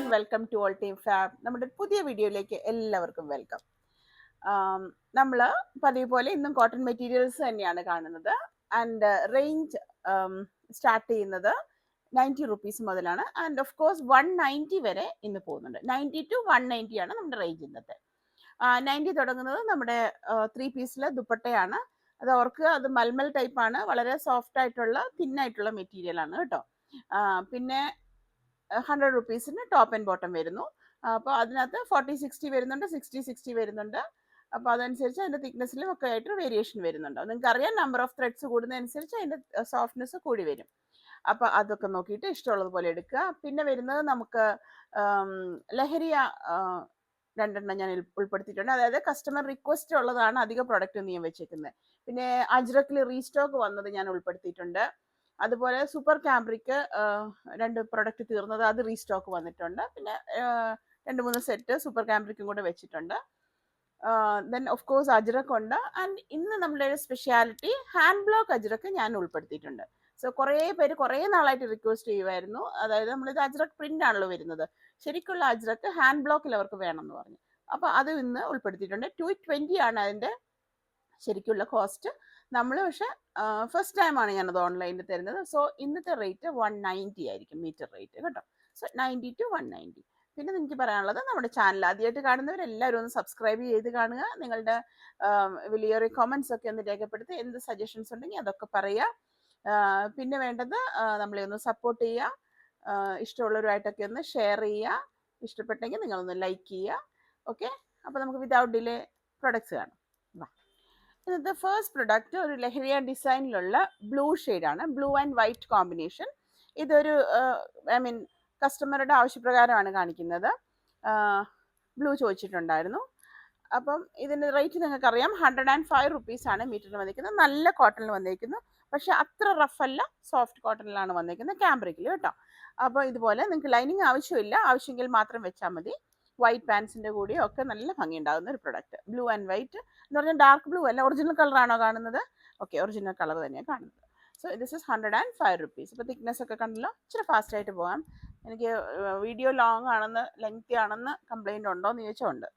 And welcome to all team fab. നമ്മുടെ പുതിയ വീഡിയോയിലേക്ക് എല്ലാവർക്കും വെൽക്കം. നമ്മൾ പതിവ് പോലെ ഇന്നും കോട്ടൺ മെറ്റീരിയൽസ് തന്നെയാണ് കാണുന്നത്. ആൻഡ് റേഞ്ച് സ്റ്റാർട്ട് ചെയ്യുന്നത് 90 റുപ്പീസ് മുതലാണ്. ആൻഡ് ഓഫ് കോഴ്സ് 190 വരെ ഇന്ന് പോകുന്നുണ്ട്. 90 to 190 ആണ് നമ്മുടെ റേഞ്ച് ഇന്നത്തെ. 90 തുടങ്ങുന്നത് നമ്മുടെ 3 പീസിലെ ദുപ്പട്ടയാണ്. അത് ഓർക്കുക, അത് മൽമൽ ടൈപ്പ് ആണ്. വളരെ സോഫ്റ്റ് ആയിട്ടുള്ള തിന്നായിട്ടുള്ള മെറ്റീരിയൽ ആണ് കേട്ടോ. പിന്നെ 100 റുപ്പീസിന് ടോപ്പ് ആൻഡ് ബോട്ടം വരുന്നു. അപ്പോൾ അതിനകത്ത് 40-60 വരുന്നുണ്ട്, 60-60 വരുന്നുണ്ട്. അപ്പോൾ അതനുസരിച്ച് അതിൻ്റെ തിക്നെസ്സിലും ഒക്കെ ആയിട്ട് വേരിയേഷൻ വരുന്നുണ്ട്. നിങ്ങൾക്ക് അറിയാം, നമ്പർ ഓഫ് ത്രെഡ്സ് കൂടുന്നതനുസരിച്ച് അതിൻ്റെ സോഫ്റ്റ്നെസ് കൂടി വരും. അപ്പോൾ അതൊക്കെ നോക്കിയിട്ട് ഇഷ്ടമുള്ളതുപോലെ എടുക്കുക. പിന്നെ വരുന്നത് നമുക്ക് ലഹരിയ രണ്ടെണ്ണം ഞാൻ ഉൾപ്പെടുത്തിയിട്ടുണ്ട്. അതായത് കസ്റ്റമർ റിക്വസ്റ്റ് ഉള്ളതാണ് അധിക പ്രൊഡക്റ്റ് ഞാൻ വെച്ചേക്കുന്നത്. പിന്നെ അജ്രക്കിൽ റീസ്റ്റോക്ക് വന്നത് ഞാൻ ഉൾപ്പെടുത്തിയിട്ടുണ്ട്. അതുപോലെ സൂപ്പർ ക്യാമ്പ്രിക്ക് 2 പ്രൊഡക്റ്റ് തീർന്നത്, അത് റീസ്റ്റോക്ക് വന്നിട്ടുണ്ട്. പിന്നെ 2-3 സെറ്റ് സൂപ്പർ ക്യാമ്പ്രിക്കും കൂടെ വെച്ചിട്ടുണ്ട്. ദെൻ ഓഫ് കോഴ്സ് അജ്രക്ക് ഉണ്ട്. ആൻഡ് ഇന്ന് നമ്മുടെ ഒരു സ്പെഷ്യാലിറ്റി ഹാൻഡ് ബ്ലോക്ക് അജ്രക്ക് ഞാൻ ഉൾപ്പെടുത്തിയിട്ടുണ്ട്. സോ കുറേ പേര് കുറേ നാളായിട്ട് റിക്വസ്റ്റ് ചെയ്യുമായിരുന്നു. അതായത് നമ്മളിത് അജ്രക്ക് പ്രിന്റ് ആണല്ലോ വരുന്നത്, ശരിക്കുള്ള അജ്രക്ക് ഹാൻഡ് ബ്ലോക്കിൽ അവർക്ക് വേണമെന്ന് പറഞ്ഞു. അപ്പോൾ അത് ഇന്ന് ഉൾപ്പെടുത്തിയിട്ടുണ്ട്. 220 ആണ് അതിൻ്റെ ശരിക്കുള്ള കോസ്റ്റ്. നമ്മൾ പക്ഷെ ഫസ്റ്റ് ടൈമാണ് ഞാനത് ഓൺലൈനിൽ തരുന്നത്. സോ ഇന്നത്തെ റേറ്റ് 190 ആയിരിക്കും മീറ്റർ റേറ്റ് കേട്ടോ. So 90 to 190. പിന്നെ നിങ്ങൾക്ക് പറയാനുള്ളത്, നമ്മുടെ ചാനൽ ആദ്യമായിട്ട് കാണുന്നവരെല്ലാവരും ഒന്ന് സബ്സ്ക്രൈബ് ചെയ്ത് കാണുക. നിങ്ങളുടെ വലിയൊരു കമൻസ് ഒക്കെ ഒന്ന് രേഖപ്പെടുത്തി, എന്ത് സജഷൻസ് ഉണ്ടെങ്കിൽ അതൊക്കെ പറയുക. പിന്നെ വേണ്ടത് നമ്മളെ ഒന്ന് സപ്പോർട്ട് ചെയ്യുക, ഇഷ്ടമുള്ളവരുമായിട്ടൊക്കെ ഒന്ന് ഷെയർ ചെയ്യുക, ഇഷ്ടപ്പെട്ടെങ്കിൽ നിങ്ങളൊന്ന് ലൈക്ക് ചെയ്യുക. ഓക്കെ, അപ്പോൾ നമുക്ക് വിതൗട്ട് ഡിലേ പ്രൊഡക്ട്സ് കാണാം. ഇന്നത്തെ ഫസ്റ്റ് പ്രൊഡക്റ്റ് ഒരു ലഹരിയ ഡിസൈനിലുള്ള ബ്ലൂ ഷെയ്ഡാണ്, ബ്ലൂ ആൻഡ് വൈറ്റ് കോമ്പിനേഷൻ. ഇതൊരു കസ്റ്റമറുടെ ആവശ്യപ്രകാരമാണ് കാണിക്കുന്നത്. ബ്ലൂ ചോദിച്ചിട്ടുണ്ടായിരുന്നു. അപ്പം ഇതിൻ്റെ റേറ്റ് നിങ്ങൾക്കറിയാം, 105 റുപ്പീസാണ് മീറ്ററിന് വന്നിരിക്കുന്നത്. നല്ല കോട്ടണിൽ വന്നിരിക്കുന്നു, പക്ഷെ അത്ര റഫല്ല, സോഫ്റ്റ് കോട്ടണിലാണ് വന്നിരിക്കുന്നത്, ക്യാമ്പ്രിക്കിൽ കേട്ടോ. അപ്പോൾ ഇതുപോലെ നിങ്ങൾക്ക് ലൈനിങ് ആവശ്യമില്ല, ആവശ്യമെങ്കിൽ മാത്രം വെച്ചാൽ മതി. വൈറ്റ് പാൻസിൻ്റെ കൂടെയും ഒക്കെ നല്ല ഭംഗി ഉണ്ടാകുന്ന ഒരു പ്രൊഡക്റ്റ്. ബ്ലൂ ആൻഡ് വൈറ്റ് എന്ന് പറഞ്ഞാൽ ഡാർക്ക് ബ്ലൂ അല്ല, ഒറിജിനൽ കളറാണോ കാണുന്നത്? ഓക്കെ, ഒറിജിനൽ കളർ തന്നെയാണ് കാണുന്നത്. So this is 105 rupees. ഇപ്പോൾ തിക്നെസ് ഒക്കെ കണ്ടല്ലോ, ഇച്ചിരി ഫാസ്റ്റായിട്ട് പോകാം. എനിക്ക് വീഡിയോ ലോങ് ആണെന്ന്, ലെങ്തി ആണെന്ന് കംപ്ലൈൻറ്റ് ഉണ്ടോ എന്ന് ചോദിച്ചാൽ ഉണ്ട്.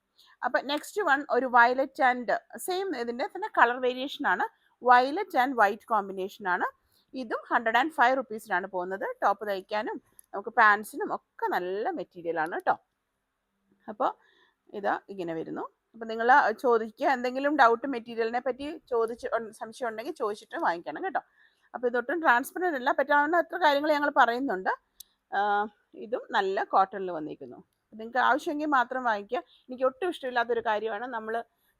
അപ്പം നെക്സ്റ്റ് വൺ ഒരു വയലറ്റ് ആൻഡ് സെയിം ഇതിൻ്റെ തന്നെ കളർ വേരിയേഷൻ ആണ്, വയലറ്റ് ആൻഡ് വൈറ്റ് കോമ്പിനേഷൻ ആണ്. ഇതും 105 റുപ്പീസിനാണ് പോകുന്നത്. ടോപ്പ് തയ്ക്കാനും നമുക്ക് പാൻസിനും ഒക്കെ നല്ല മെറ്റീരിയൽ ആണ് കേട്ടോ. അപ്പോൾ ഇതാ ഇങ്ങനെ വരുന്നു. അപ്പോൾ നിങ്ങൾ ചോദിക്കുക, എന്തെങ്കിലും ഡൗട്ട് മെറ്റീരിയലിനെ പറ്റി സംശയം ഉണ്ടെങ്കിൽ ചോദിച്ചിട്ട് വാങ്ങിക്കണം കേട്ടോ. അപ്പോൾ ഇതൊട്ടും ട്രാൻസ്പെറൻ്റ് അല്ല, പറ്റാവുന്ന എത്ര കാര്യങ്ങൾ ഞങ്ങൾ പറയുന്നുണ്ട്. ഇതും നല്ല കോട്ടണിൽ വന്നിരിക്കുന്നു. നിങ്ങൾക്ക് ആവശ്യമെങ്കിൽ മാത്രം വാങ്ങിക്കുക. എനിക്ക് ഒട്ടും ഇഷ്ടമില്ലാത്തൊരു കാര്യമാണ് നമ്മൾ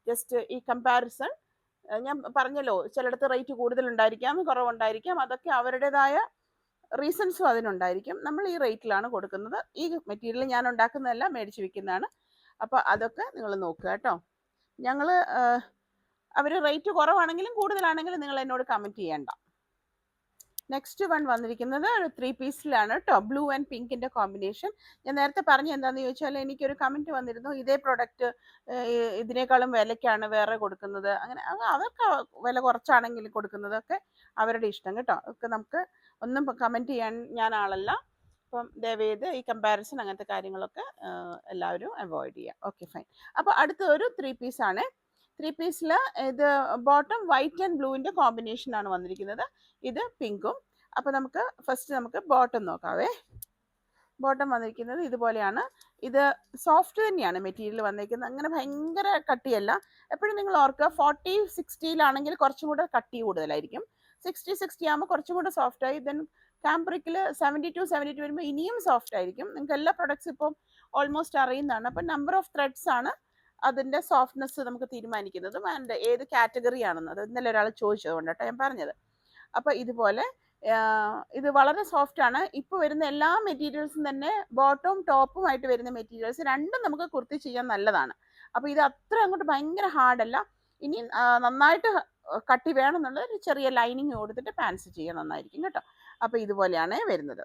ജസ്റ്റ് ഈ കമ്പാരിസൺ. ഞാൻ പറഞ്ഞല്ലോ, ചിലയിടത്ത് റേറ്റ് കൂടുതലുണ്ടായിരിക്കാം, കുറവുണ്ടായിരിക്കാം, അതൊക്കെ അവരുടേതായ റീസൺസും അതിനുണ്ടായിരിക്കും. നമ്മൾ ഈ റേറ്റിലാണ് കൊടുക്കുന്നത്. ഈ മെറ്റീരിയൽ ഞാൻ ഉണ്ടാക്കുന്നതല്ല, മേടിച്ച് വിൽക്കുന്നതാണ്. അപ്പോൾ അതൊക്കെ നിങ്ങൾ നോക്കുക കേട്ടോ. അവർ റേറ്റ് കുറവാണെങ്കിലും കൂടുതലാണെങ്കിലും നിങ്ങൾ എന്നോട് കമൻറ്റ് ചെയ്യണ്ട. നെക്സ്റ്റ് വൺ വന്നിരിക്കുന്നത് ഒരു 3 പീസിലാണ് കേട്ടോ, ബ്ലൂ ആൻഡ് പിങ്കിൻ്റെ കോമ്പിനേഷൻ. ഞാൻ നേരത്തെ പറഞ്ഞ എന്താണെന്ന് ചോദിച്ചാൽ, എനിക്കൊരു കമൻറ്റ് വന്നിരുന്നു, ഇതേ പ്രോഡക്റ്റ് ഇതിനേക്കാളും വിലയ്ക്കാണ് വേറെ കൊടുക്കുന്നത്. അങ്ങനെ അവർക്ക് വില കുറച്ചാണെങ്കിൽ കൊടുക്കുന്നതൊക്കെ അവരുടെ ഇഷ്ടം കേട്ടോ. ഒക്കെ നമുക്ക് ഒന്നും കമൻറ്റ് ചെയ്യാൻ ഞാൻ ആളല്ല. അപ്പം ദയവേത് ഈ കമ്പാരിസൺ അങ്ങനത്തെ കാര്യങ്ങളൊക്കെ എല്ലാവരും അവോയ്ഡ് ചെയ്യുക. Okay, fine. അപ്പോൾ അടുത്ത ഒരു 3 പീസാണ്. 3 പീസിൽ ഇത് ബോട്ടം വൈറ്റ് ആൻഡ് ബ്ലൂവിൻ്റെ കോമ്പിനേഷനാണ് വന്നിരിക്കുന്നത്, ഇത് പിങ്കും. അപ്പോൾ നമുക്ക് ബോട്ടം നോക്കാവേ. ബോട്ടം വന്നിരിക്കുന്നത് ഇതുപോലെയാണ്. ഇത് സോഫ്റ്റ് തന്നെയാണ് മെറ്റീരിയൽ വന്നിരിക്കുന്നത്, അങ്ങനെ ഭയങ്കര കട്ടിയല്ല. എപ്പോഴും നിങ്ങൾ ഓർക്കുക, 40-60 കുറച്ചും കൂടെ കട്ടി കൂടുതലായിരിക്കും. 60-60 ആകുമ്പോൾ കുറച്ചും കൂടെ സോഫ്റ്റായി. ദെൻ ക്യാമ്പ്രിക്കിൽ 70-72 വരുമ്പോൾ ഇനിയും സോഫ്റ്റ് ആയിരിക്കും. നിങ്ങൾക്ക് എല്ലാ പ്രൊഡക്ട്സ് ഇപ്പം ഓൾമോസ്റ്റ് അറിയുന്നതാണ്. അപ്പം നമ്പർ ഓഫ് ത്രെഡ്സ് ആണ് അതിൻ്റെ സോഫ്റ്റ്നെസ് നമുക്ക് തീരുമാനിക്കുന്നതും ആൻഡ് ഏത് കാറ്റഗറി ആണെന്ന്. അത് ഇന്നലെ ഒരാൾ ചോദിച്ചതുകൊണ്ട് കേട്ടോ ഞാൻ പറഞ്ഞത്. അപ്പോൾ ഇതുപോലെ ഇത് വളരെ സോഫ്റ്റ് ആണ്. ഇപ്പോൾ വരുന്ന എല്ലാ മെറ്റീരിയൽസും തന്നെ ബോട്ടവും ടോപ്പും ആയിട്ട് വരുന്ന മെറ്റീരിയൽസ് രണ്ടും നമുക്ക് കുർത്തി ചെയ്യാൻ നല്ലതാണ്. അപ്പോൾ ഇത് അത്ര അങ്ങോട്ട് ഭയങ്കര ഹാർഡല്ല. ഇനി നന്നായിട്ട് കട്ടി വേണമെന്നുള്ളത് ഒരു ചെറിയ ലൈനിങ് കൊടുത്തിട്ട് പാൻസ് ചെയ്യാൻ നന്നായിരിക്കും കേട്ടോ. അപ്പോൾ ഇതുപോലെയാണ് വരുന്നത്.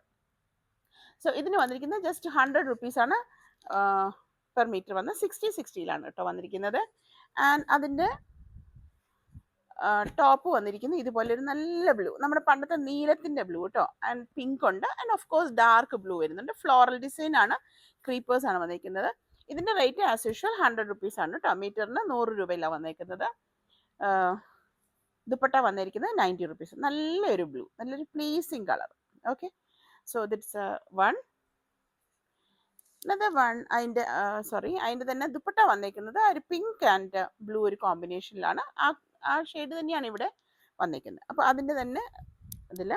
സോ ഇതിന് വന്നിരിക്കുന്നത് ജസ്റ്റ് 100 റുപ്പീസാണ് പെർ മീറ്റർ വന്ന്. 60-60 കേട്ടോ വന്നിരിക്കുന്നത്. ആൻഡ് അതിൻ്റെ ടോപ്പ് വന്നിരിക്കുന്നത് ഇതുപോലെ ഒരു നല്ല ബ്ലൂ, നമ്മുടെ പണ്ടത്തെ നീലത്തിന്റെ ബ്ലൂ കേട്ടോ, ആൻഡ് പിങ്ക് ഉണ്ട്, and of course dark blue വരുന്നുണ്ട്. ഫ്ലോറൽ ഡിസൈൻ ആണ്, ക്രീപ്പേഴ്സ് ആണ് വന്നിരിക്കുന്നത്. ഇതിന്റെ റേറ്റ് ആസ് യൂഷ്വൽ 100 റുപ്പീസ് ആണ് കേട്ടോ. മീറ്ററിന് 100 രൂപയിലാണ് വന്നേക്കുന്നത്. ദുപ്പട്ട വന്നിരിക്കുന്നത് 90 റുപ്പീസ്. നല്ലൊരു ബ്ലൂ, നല്ലൊരു pleasing colour. Okay, so that's one. Another one, അതിന്റെ തന്നെ ദുപ്പട്ട വന്നേക്കുന്നത് ഒരു പിങ്ക് ആൻഡ് ബ്ലൂ ഒരു കോമ്പിനേഷനിലാണ്. ആ ഷെയ്ഡ് തന്നെയാണ് ഇവിടെ വന്നേക്കുന്നത്. അപ്പോൾ അതിന്റെ തന്നെ ഇതിൽ,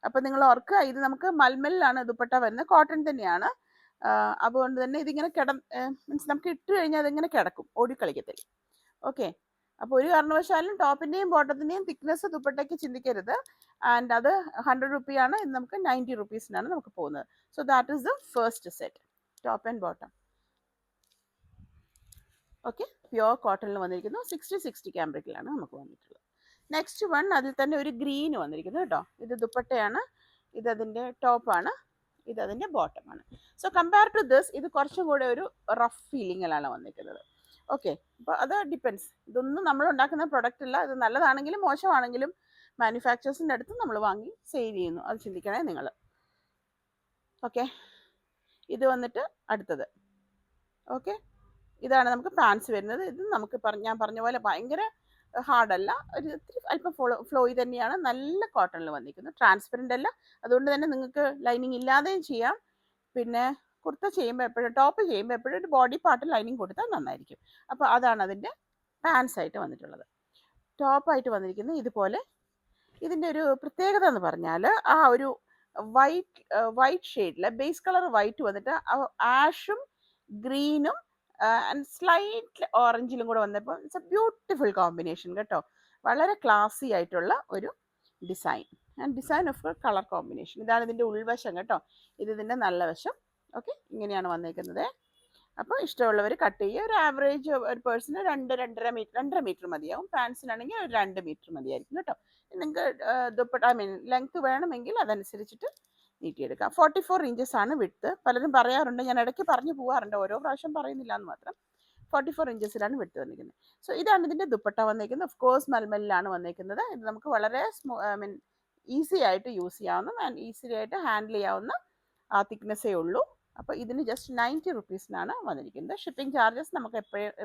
അപ്പോൾ നിങ്ങൾ ഓർക്കുക, ഇത് നമുക്ക് മൽമലിലാണ് ദുപ്പട്ട വരുന്നത്, കോട്ടൺ തന്നെയാണ്. അതുകൊണ്ട് തന്നെ ഇതിങ്ങനെ മീൻസ് നമുക്ക് ഇട്ട് കഴിഞ്ഞാൽ അതിങ്ങനെ കിടക്കും, ഓടിക്കളിക്കത്തില്ല. ഓക്കെ, അപ്പോൾ ഒരു കാരണവശാലും ടോപ്പിന്റെയും ബോട്ടത്തിന്റെയും തിക്നെസ് ദുപ്പട്ടയ്ക്ക് ചിന്തിക്കരുത്. ആൻഡ് അത് 100 റുപ്പിയാണ്, ഇത് നമുക്ക് 90 റുപ്പീസിനാണ് നമുക്ക് പോകുന്നത്. So that is the first set, top and bottom. Okay, pure കോട്ടണിൽ വന്നിരിക്കുന്നു. 60 ക്യാമ്പ്രിക്കിലാണ് നമുക്ക് വന്നിട്ടുള്ളത്. നെക്സ്റ്റ് വൺ, അതിൽ തന്നെ ഒരു ഗ്രീൻ വന്നിരിക്കുന്നു കേട്ടോ. ഇത് ദുപ്പട്ടയാണ്, ഇത് അതിൻ്റെ ടോപ്പാണ്, ഇത് അതിൻ്റെ ബോട്ടമാണ്. സോ കമ്പയർ ടു ദിസ്, ഇത് കുറച്ചും കൂടെ ഒരു റഫ് ഫീലിങ്ങിലാണ് വന്നിരിക്കുന്നത്. ഓക്കെ, അപ്പോൾ അത് ഡിപ്പെൻസ്. ഇതൊന്നും നമ്മൾ ഉണ്ടാക്കുന്ന പ്രൊഡക്റ്റ് അല്ല. ഇത് നല്ലതാണെങ്കിലും മോശമാണെങ്കിലും മാനുഫാക്ചേഴ്സിൻ്റെ അടുത്ത് നമ്മൾ വാങ്ങി സെയിൽ ചെയ്യുന്നു, അത് ചിന്തിക്കണേ നിങ്ങൾ. ഓക്കെ, ഇത് വന്നിട്ട് അടുത്തത്. ഓക്കെ, ഇതാണ് നമുക്ക് പാൻസ് വരുന്നത്. ഇത് നമുക്ക് ഞാൻ പറഞ്ഞ പോലെ ഭയങ്കര ഹാർഡല്ല, ഒരു ഇത്തിരി അല്പം ഫ്ലോയി തന്നെയാണ്. നല്ല കോട്ടണിൽ വന്നിരിക്കുന്നു, ട്രാൻസ്പെറൻ്റ് അല്ല. അതുകൊണ്ട് തന്നെ നിങ്ങൾക്ക് ലൈനിങ് ഇല്ലാതെയും ചെയ്യാം. പിന്നെ കുർത്ത ചെയ്യുമ്പോൾ എപ്പോഴും, ടോപ്പ് ചെയ്യുമ്പോൾ എപ്പോഴും ഒരു ബോഡി പാർട്ട് ലൈനിങ് കൊടുത്താൽ നന്നായിരിക്കും. അപ്പോൾ അതാണ് അതിൻ്റെ പാൻസ് ആയിട്ട് വന്നിട്ടുള്ളത്. ടോപ്പായിട്ട് വന്നിരിക്കുന്നത് ഇതുപോലെ. ഇതിൻ്റെ ഒരു പ്രത്യേകത എന്ന് പറഞ്ഞാൽ, ആ ഒരു വൈറ്റ് ഷെയ്ഡിൽ ബേസ് കളർ വൈറ്റ് വന്നിട്ട് ആഷും ഗ്രീനും ആൻഡ് സ്ലൈറ്റ് ഓറഞ്ചിലും കൂടെ വന്നപ്പോൾ ഇറ്റ്സ് എ ബ്യൂട്ടിഫുൾ കോമ്പിനേഷൻ കേട്ടോ. വളരെ ക്ലാസി ആയിട്ടുള്ള ഒരു design and design of colour combination. ഇതാണ് ഇതിൻ്റെ ഉൾവശം കേട്ടോ, ഇത് ഇതിൻ്റെ നല്ല വശം. ഓക്കെ, ഇങ്ങനെയാണ് വന്നേക്കുന്നത്. അപ്പോൾ ഇഷ്ടമുള്ളവർ കട്ട് ചെയ്യുക. ഒരു ആവറേജ് ഒരു പേഴ്സണ് 2-2.5 മീറ്റർ മതിയാവും. പാൻസിനാണെങ്കിൽ ഒരു 2 മീറ്റർ മതിയായിരിക്കും കേട്ടോ. നിങ്ങൾക്ക് ദുപ്പട്ട ലെങ്ത് വേണമെങ്കിൽ അതനുസരിച്ചിട്ട് നീട്ടിയെടുക്കാം. 44 ഇഞ്ചസ് ആണ് വിഡ്ത്ത്. പലരും പറയാറുണ്ട്, ഞാൻ ഇടയ്ക്ക് പറഞ്ഞു പോകാറുണ്ട്, ഓരോ പ്രാവശ്യം പറയുന്നില്ല എന്ന് മാത്രം. 44 ഇഞ്ചസിലാണ് വിഡ്ത്ത് വന്നിരിക്കുന്നത്. സോ ഇതാണ് ഇതിൻ്റെ ദുപ്പട്ട വന്നിരിക്കുന്നത്. ഓഫ് കോഴ്സ് മൽമലിലാണ് വന്നിരിക്കുന്നത്. ഇത് നമുക്ക് വളരെ ഈസി ആയിട്ട് യൂസ് ചെയ്യാവുന്ന ആൻഡ് ഈസി ആയിട്ട് ഹാൻഡിൽ ചെയ്യാവുന്ന തിക്നെസ്സേ ഉള്ളൂ. അപ്പോൾ ഇതിന് ജസ്റ്റ് 90 റുപ്പീസിനാണ് വന്നിരിക്കുന്നത്. ഷിപ്പിംഗ് ചാർജസ് നമുക്ക്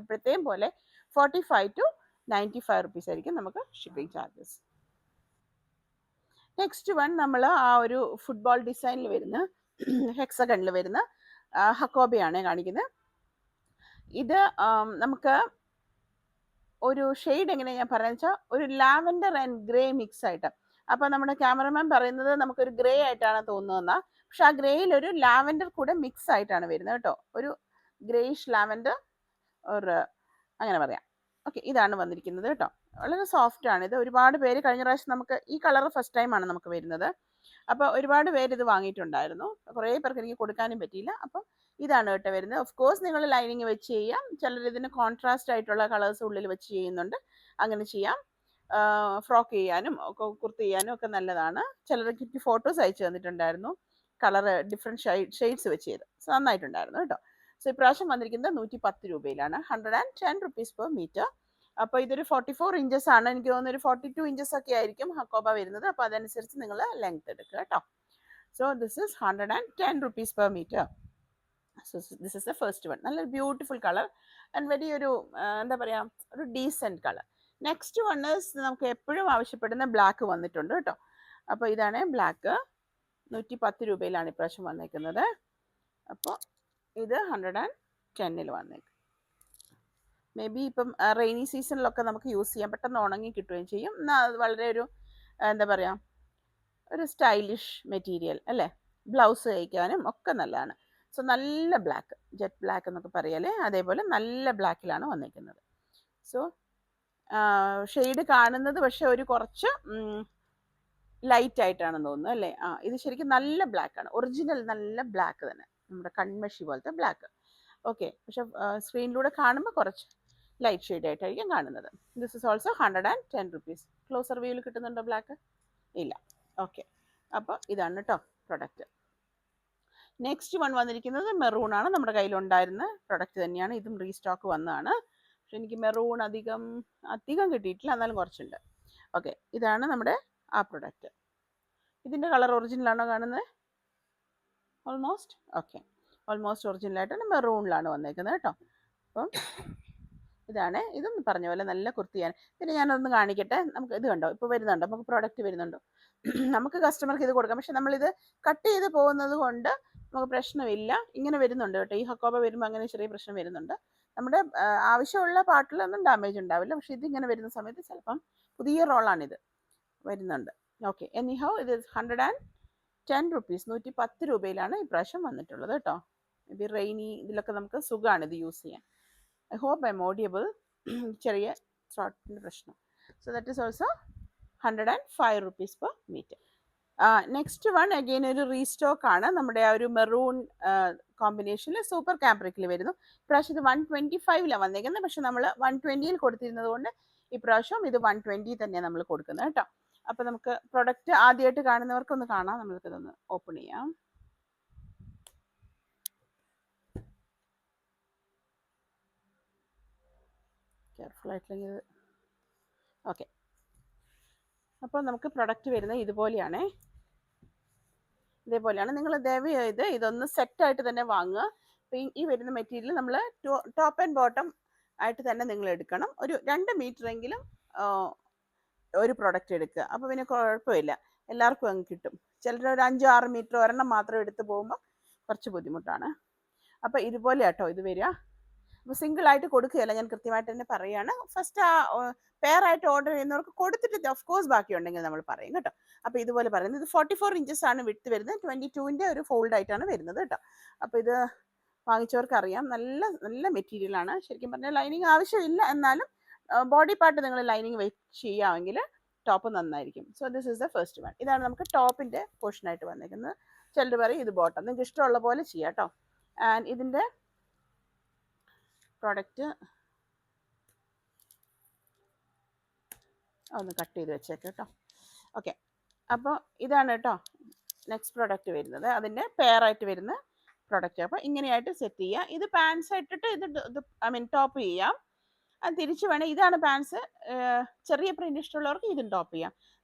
എപ്പോഴത്തെയും പോലെ 45 to 95 റുപ്പീസ് ആയിരിക്കും നമുക്ക് ഷിപ്പിംഗ് ചാർജസ്. നെക്സ്റ്റ് വൺ, നമ്മൾ ആ ഒരു ഫുട്ബോൾ ഡിസൈനിൽ വരുന്ന ഹെക്സഗണിൽ വരുന്ന ഹക്കോബയാണ് കാണിക്കുന്നത്. ഇത് നമുക്ക് ഒരു ഷെയ്ഡ് എങ്ങനെയാണ് ഞാൻ പറയുന്നത് വെച്ചാൽ, ഒരു ലാവൻഡർ ആൻഡ് ഗ്രേ മിക്സ് ആയിട്ട്. അപ്പോൾ നമ്മുടെ ക്യാമറമാൻ പറയുന്നത് നമുക്കൊരു ഗ്രേ ആയിട്ടാണ് തോന്നുന്നതെന്നാ, പക്ഷെ ആ ഗ്രേയിൽ ഒരു ലാവൻഡർ കൂടെ മിക്സ് ആയിട്ടാണ് വരുന്നത് കേട്ടോ. ഒരു ഗ്രേയിഷ് ലാവൻഡർ ഒരു അങ്ങനെ പറയാം. ഓക്കെ, ഇതാണ് വന്നിരിക്കുന്നത് കേട്ടോ. വളരെ സോഫ്റ്റ് ആണ് ഇത്. ഒരുപാട് പേര് കഴിഞ്ഞ പ്രാവശ്യം നമുക്ക് ഈ കളർ ഫസ്റ്റ് ടൈമാണ് നമുക്ക് വരുന്നത്. അപ്പോൾ ഒരുപാട് പേര് ഇത് വാങ്ങിയിട്ടുണ്ടായിരുന്നു. കുറേ പേർക്ക് എനിക്ക് കൊടുക്കാനും പറ്റിയില്ല. അപ്പം ഇതാണ് കേട്ടോ വരുന്നത്. ഓഫ് കോഴ്സ് നിങ്ങൾ ലൈനിങ് വെച്ച് ചെയ്യാം. ചിലർ ഇതിന് കോൺട്രാസ്റ്റ് ആയിട്ടുള്ള കളേഴ്സ് ഉള്ളിൽ വെച്ച് ചെയ്യുന്നുണ്ട്, അങ്ങനെ ചെയ്യാം. ഫ്രോക്ക് ചെയ്യാനും കുർത്ത ചെയ്യാനും ഒക്കെ നല്ലതാണ്. ചിലർക്ക് ഫോട്ടോസ് അയച്ചു തന്നിട്ടുണ്ടായിരുന്നു, കളർ ഡിഫറെൻറ്റ് ഷെയ്ഡ്സ് വെച്ച് ചെയ്ത്. സോ നന്നായിട്ടുണ്ടായിരുന്നു കേട്ടോ. സോ ഇപ്രാവശ്യം വന്നിരിക്കുന്നത് 110 രൂപയിലാണ്, 110 റുപ്പീസ് പെർ മീറ്റർ. അപ്പോൾ ഇതൊരു 44 ഇഞ്ചസ് ആണ്. എനിക്ക് തോന്നുന്നു ഒരു 42 ഇഞ്ചസ് ഒക്കെ ആയിരിക്കും ഹക്കോബ വരുന്നത്. അപ്പോൾ അതനുസരിച്ച് നിങ്ങൾ ലെങ്ത് എടുക്കുക കേട്ടോ. So this is 110 rupees per metre. So this is the first one. നല്ലൊരു ബ്യൂട്ടിഫുൾ കളർ ആൻഡ് വെരി ഒരു എന്താ പറയുക, ഒരു decent colour. Next one is നമുക്ക് എപ്പോഴും ആവശ്യപ്പെടുന്ന ബ്ലാക്ക് വന്നിട്ടുണ്ട് കേട്ടോ. അപ്പോൾ ഇതാണ് ബ്ലാക്ക്. 110 രൂപയിലാണ് ഇപ്രാവശ്യം വന്നേക്കുന്നത്. അപ്പോൾ ഇത് 110 വന്നേക്കും. മേ ബി ഇപ്പം റെയിനി സീസണിലൊക്കെ നമുക്ക് യൂസ് ചെയ്യാം, പെട്ടെന്ന് ഉണങ്ങി കിട്ടുകയും ചെയ്യും. എന്നാൽ അത് വളരെ ഒരു എന്താ പറയുക, ഒരു സ്റ്റൈലിഷ് മെറ്റീരിയൽ അല്ലേ. ബ്ലൗസ് തയ്ക്കാനും ഒക്കെ നല്ലതാണ്. സോ നല്ല ബ്ലാക്ക്, ജെറ്റ് ബ്ലാക്ക് എന്നൊക്കെ പറയാല്ലേ, അതേപോലെ നല്ല ബ്ലാക്കിലാണ് വന്നിരിക്കുന്നത്. സോ ഷെയ്ഡ് കാണുന്നത് പക്ഷെ ഒരു കുറച്ച് ലൈറ്റ് ആയിട്ടാണെന്ന് തോന്നുന്നു അല്ലേ. ഇത് ശരിക്കും നല്ല ബ്ലാക്കാണ്, ഒറിജിനൽ നല്ല ബ്ലാക്ക് തന്നെ, നമ്മുടെ കൺമഷി പോലത്തെ ബ്ലാക്ക്. ഓക്കെ, പക്ഷെ സ്ക്രീനിലൂടെ കാണുമ്പോൾ കുറച്ച് ലൈറ്റ് ഷെയ്ഡ് ആയിട്ടായിരിക്കും കാണുന്നത്. This is also 110 rupees. Closer വ്യൂവിൽ കിട്ടുന്നുണ്ടോ ബ്ലാക്ക്? ഇല്ല. ഓക്കെ, അപ്പോൾ ഇതാണ് കേട്ടോ പ്രൊഡക്റ്റ്. നെക്സ്റ്റ് വൺ വന്നിരിക്കുന്നത് മെറൂൺ ആണ്. നമ്മുടെ കയ്യിലുണ്ടായിരുന്ന പ്രൊഡക്റ്റ് തന്നെയാണ്, ഇതും റീസ്റ്റോക്ക് വന്നതാണ്. പക്ഷെ എനിക്ക് മെറൂൺ അധികം കിട്ടിയിട്ടില്ല, എന്നാലും കുറച്ചുണ്ട്. ഓക്കെ, ഇതാണ് നമ്മുടെ ആ പ്രൊഡക്റ്റ്. ഇതിൻ്റെ കളർ ഒറിജിനലാണോ കാണുന്നത്? ഓൾമോസ്റ്റ് ഓക്കെ, ഓൾമോസ്റ്റ് ഒറിജിനലായിട്ട് മെറൂണിലാണ് വന്നേക്കുന്നത് കേട്ടോ. അപ്പം ഇതാണ്, ഇതും പറഞ്ഞ പോലെ നല്ല കുർത്തിയാണ്. പിന്നെ ഞാനൊന്ന് കാണിക്കട്ടെ. നമുക്ക് ഇത് കണ്ടോ, ഇപ്പോൾ വരുന്നുണ്ടോ, നമുക്ക് പ്രോഡക്റ്റ് വരുന്നുണ്ടോ? നമുക്ക് കസ്റ്റമർക്ക് ഇത് കൊടുക്കാം. പക്ഷെ നമ്മളിത് കട്ട് ചെയ്ത് പോകുന്നത് കൊണ്ട് നമുക്ക് പ്രശ്നമില്ല. ഇങ്ങനെ വരുന്നുണ്ട് കേട്ടോ. ഈ ഹക്കോബ വരുമ്പോൾ അങ്ങനെ ചെറിയ പ്രശ്നം വരുന്നുണ്ട്. നമ്മുടെ ആവശ്യമുള്ള പാർട്ടിലൊന്നും ഡാമേജ് ഉണ്ടാവില്ല. പക്ഷെ ഇതിങ്ങനെ വരുന്ന സമയത്ത് ചിലപ്പം പുതിയ റോളാണിത് വരുന്നുണ്ട്. ഓക്കെ, എനിഹൗ ഇത് 110 റുപ്പീസ്, 110 രൂപയിലാണ് ഇപ്രാവശ്യം വന്നിട്ടുള്ളത് കേട്ടോ. മേ ബി റെയിനി ഇതിലൊക്കെ നമുക്ക് സുഖമാണ് ഇത് യൂസ് ചെയ്യാൻ. I hope I am audible. ചെറിയ ത്രോട്ടിൻ്റെ പ്രശ്നം. So that is also 105 rupees per metre. Next one again ഒരു റീസ്റ്റോക്ക് ആണ്. നമ്മുടെ ആ ഒരു മെറൂൺ കോമ്പിനേഷനിൽ സൂപ്പർ കാംബ്രിക്കിൽ വരുന്നു. ഇപ്രാവശ്യം ഇത് 125 വന്നേക്കുന്നത്. പക്ഷെ നമ്മൾ 120 കൊടുത്തിരുന്നത് കൊണ്ട് ഇപ്രാവശ്യം ഇത് 120 തന്നെയാണ് നമ്മൾ കൊടുക്കുന്നത് കേട്ടോ. അപ്പോൾ നമുക്ക് പ്രൊഡക്റ്റ് ആദ്യമായിട്ട് കാണുന്നവർക്കൊന്ന് കാണാം. നമ്മൾക്കിതൊന്ന് ഓപ്പൺ ചെയ്യാം. കെയർഫുൾ ആയിട്ടില്ലെങ്കിൽ ഓക്കെ. അപ്പോൾ നമുക്ക് പ്രൊഡക്റ്റ് വരുന്നത് ഇതുപോലെയാണ്. ഇതേപോലെയാണ്. നിങ്ങൾ ദയവ് ചെയ്ത് ഇതൊന്ന് സെറ്റായിട്ട് തന്നെ വാങ്ങുക. അപ്പോൾ ഈ വരുന്ന മെറ്റീരിയൽ നമ്മൾ ടോപ്പ് ആൻഡ് ബോട്ടം ആയിട്ട് തന്നെ നിങ്ങൾ എടുക്കണം. ഒരു 2 മീറ്ററെങ്കിലും ഒരു പ്രൊഡക്റ്റ് എടുക്കുക. അപ്പോൾ പിന്നെ കുഴപ്പമില്ല, എല്ലാവർക്കും അങ്ങ് കിട്ടും. ചിലർ ഒരു 5-6 മീറ്റർ ഒരെണ്ണം മാത്രം എടുത്ത് പോകുമ്പോൾ കുറച്ച് ബുദ്ധിമുട്ടാണ്. അപ്പോൾ ഇതുപോലെ കേട്ടോ ഇത് വരിക. അപ്പോൾ സിംഗിളായിട്ട് കൊടുക്കുകയല്ല, ഞാൻ കൃത്യമായിട്ട് തന്നെ പറയുകയാണ്. ഫസ്റ്റ് ആ പെയറായിട്ട് ഓർഡർ ചെയ്യുന്നവർക്ക് കൊടുത്തിട്ട് ഓഫ് കോഴ്സ് ബാക്കി ഉണ്ടെങ്കിൽ നമ്മൾ പറയും കേട്ടോ. അപ്പോൾ ഇതുപോലെ പറയുന്നത് ഇത് 44 ഇഞ്ചസ് ആണ് വിഡ്ത്ത് വരുന്നത്. 22ൻ്റെ ഒരു ഫോൾഡ് ആയിട്ടാണ് വരുന്നത് കേട്ടോ. അപ്പോൾ ഇത് വാങ്ങിച്ചവർക്ക് അറിയാം, നല്ല നല്ല മെറ്റീരിയലാണ്. ശരിക്കും പറഞ്ഞാൽ ലൈനിങ് ആവശ്യമില്ല, എന്നാലും ബോഡി പാർട്ട് നിങ്ങൾ ലൈനിങ് വെച്ച് ചെയ്യാമെങ്കിൽ ടോപ്പ് നന്നായിരിക്കും. So this is the first one. ഇതാണ് നമുക്ക് ടോപ്പിൻ്റെ പോർഷനായിട്ട് വന്നേക്കുന്നത്. ചിലർ പറയും ഇത് ബോട്ടം, നിങ്ങൾക്ക് ഇഷ്ടമുള്ള പോലെ ചെയ്യാം കേട്ടോ. ആൻഡ് ഇതിൻ്റെ പ്രോഡക്റ്റ് ഒന്ന് കട്ട് ചെയ്ത് വെച്ചേക്കാം കേട്ടോ. ഓക്കെ, അപ്പോൾ ഇതാണ് കേട്ടോ നെക്സ്റ്റ് പ്രോഡക്റ്റ് വരുന്നത്. അതിൻ്റെ പെയറായിട്ട് വരുന്ന പ്രോഡക്റ്റ്. അപ്പോൾ ഇങ്ങനെയായിട്ട് സെറ്റ് ചെയ്യുക. ഇത് പാൻസ് ഇട്ടിട്ട് ഇത് ഐ മീൻ ടോപ്പ് ചെയ്യാം. അത് തിരിച്ച് വേണം. ഇതാണ് പാൻസ്. ചെറിയ പ്രിൻ്റ് ഇഷ്ടമുള്ളവർക്ക് ഇതും ടോപ്പ് ചെയ്യാം.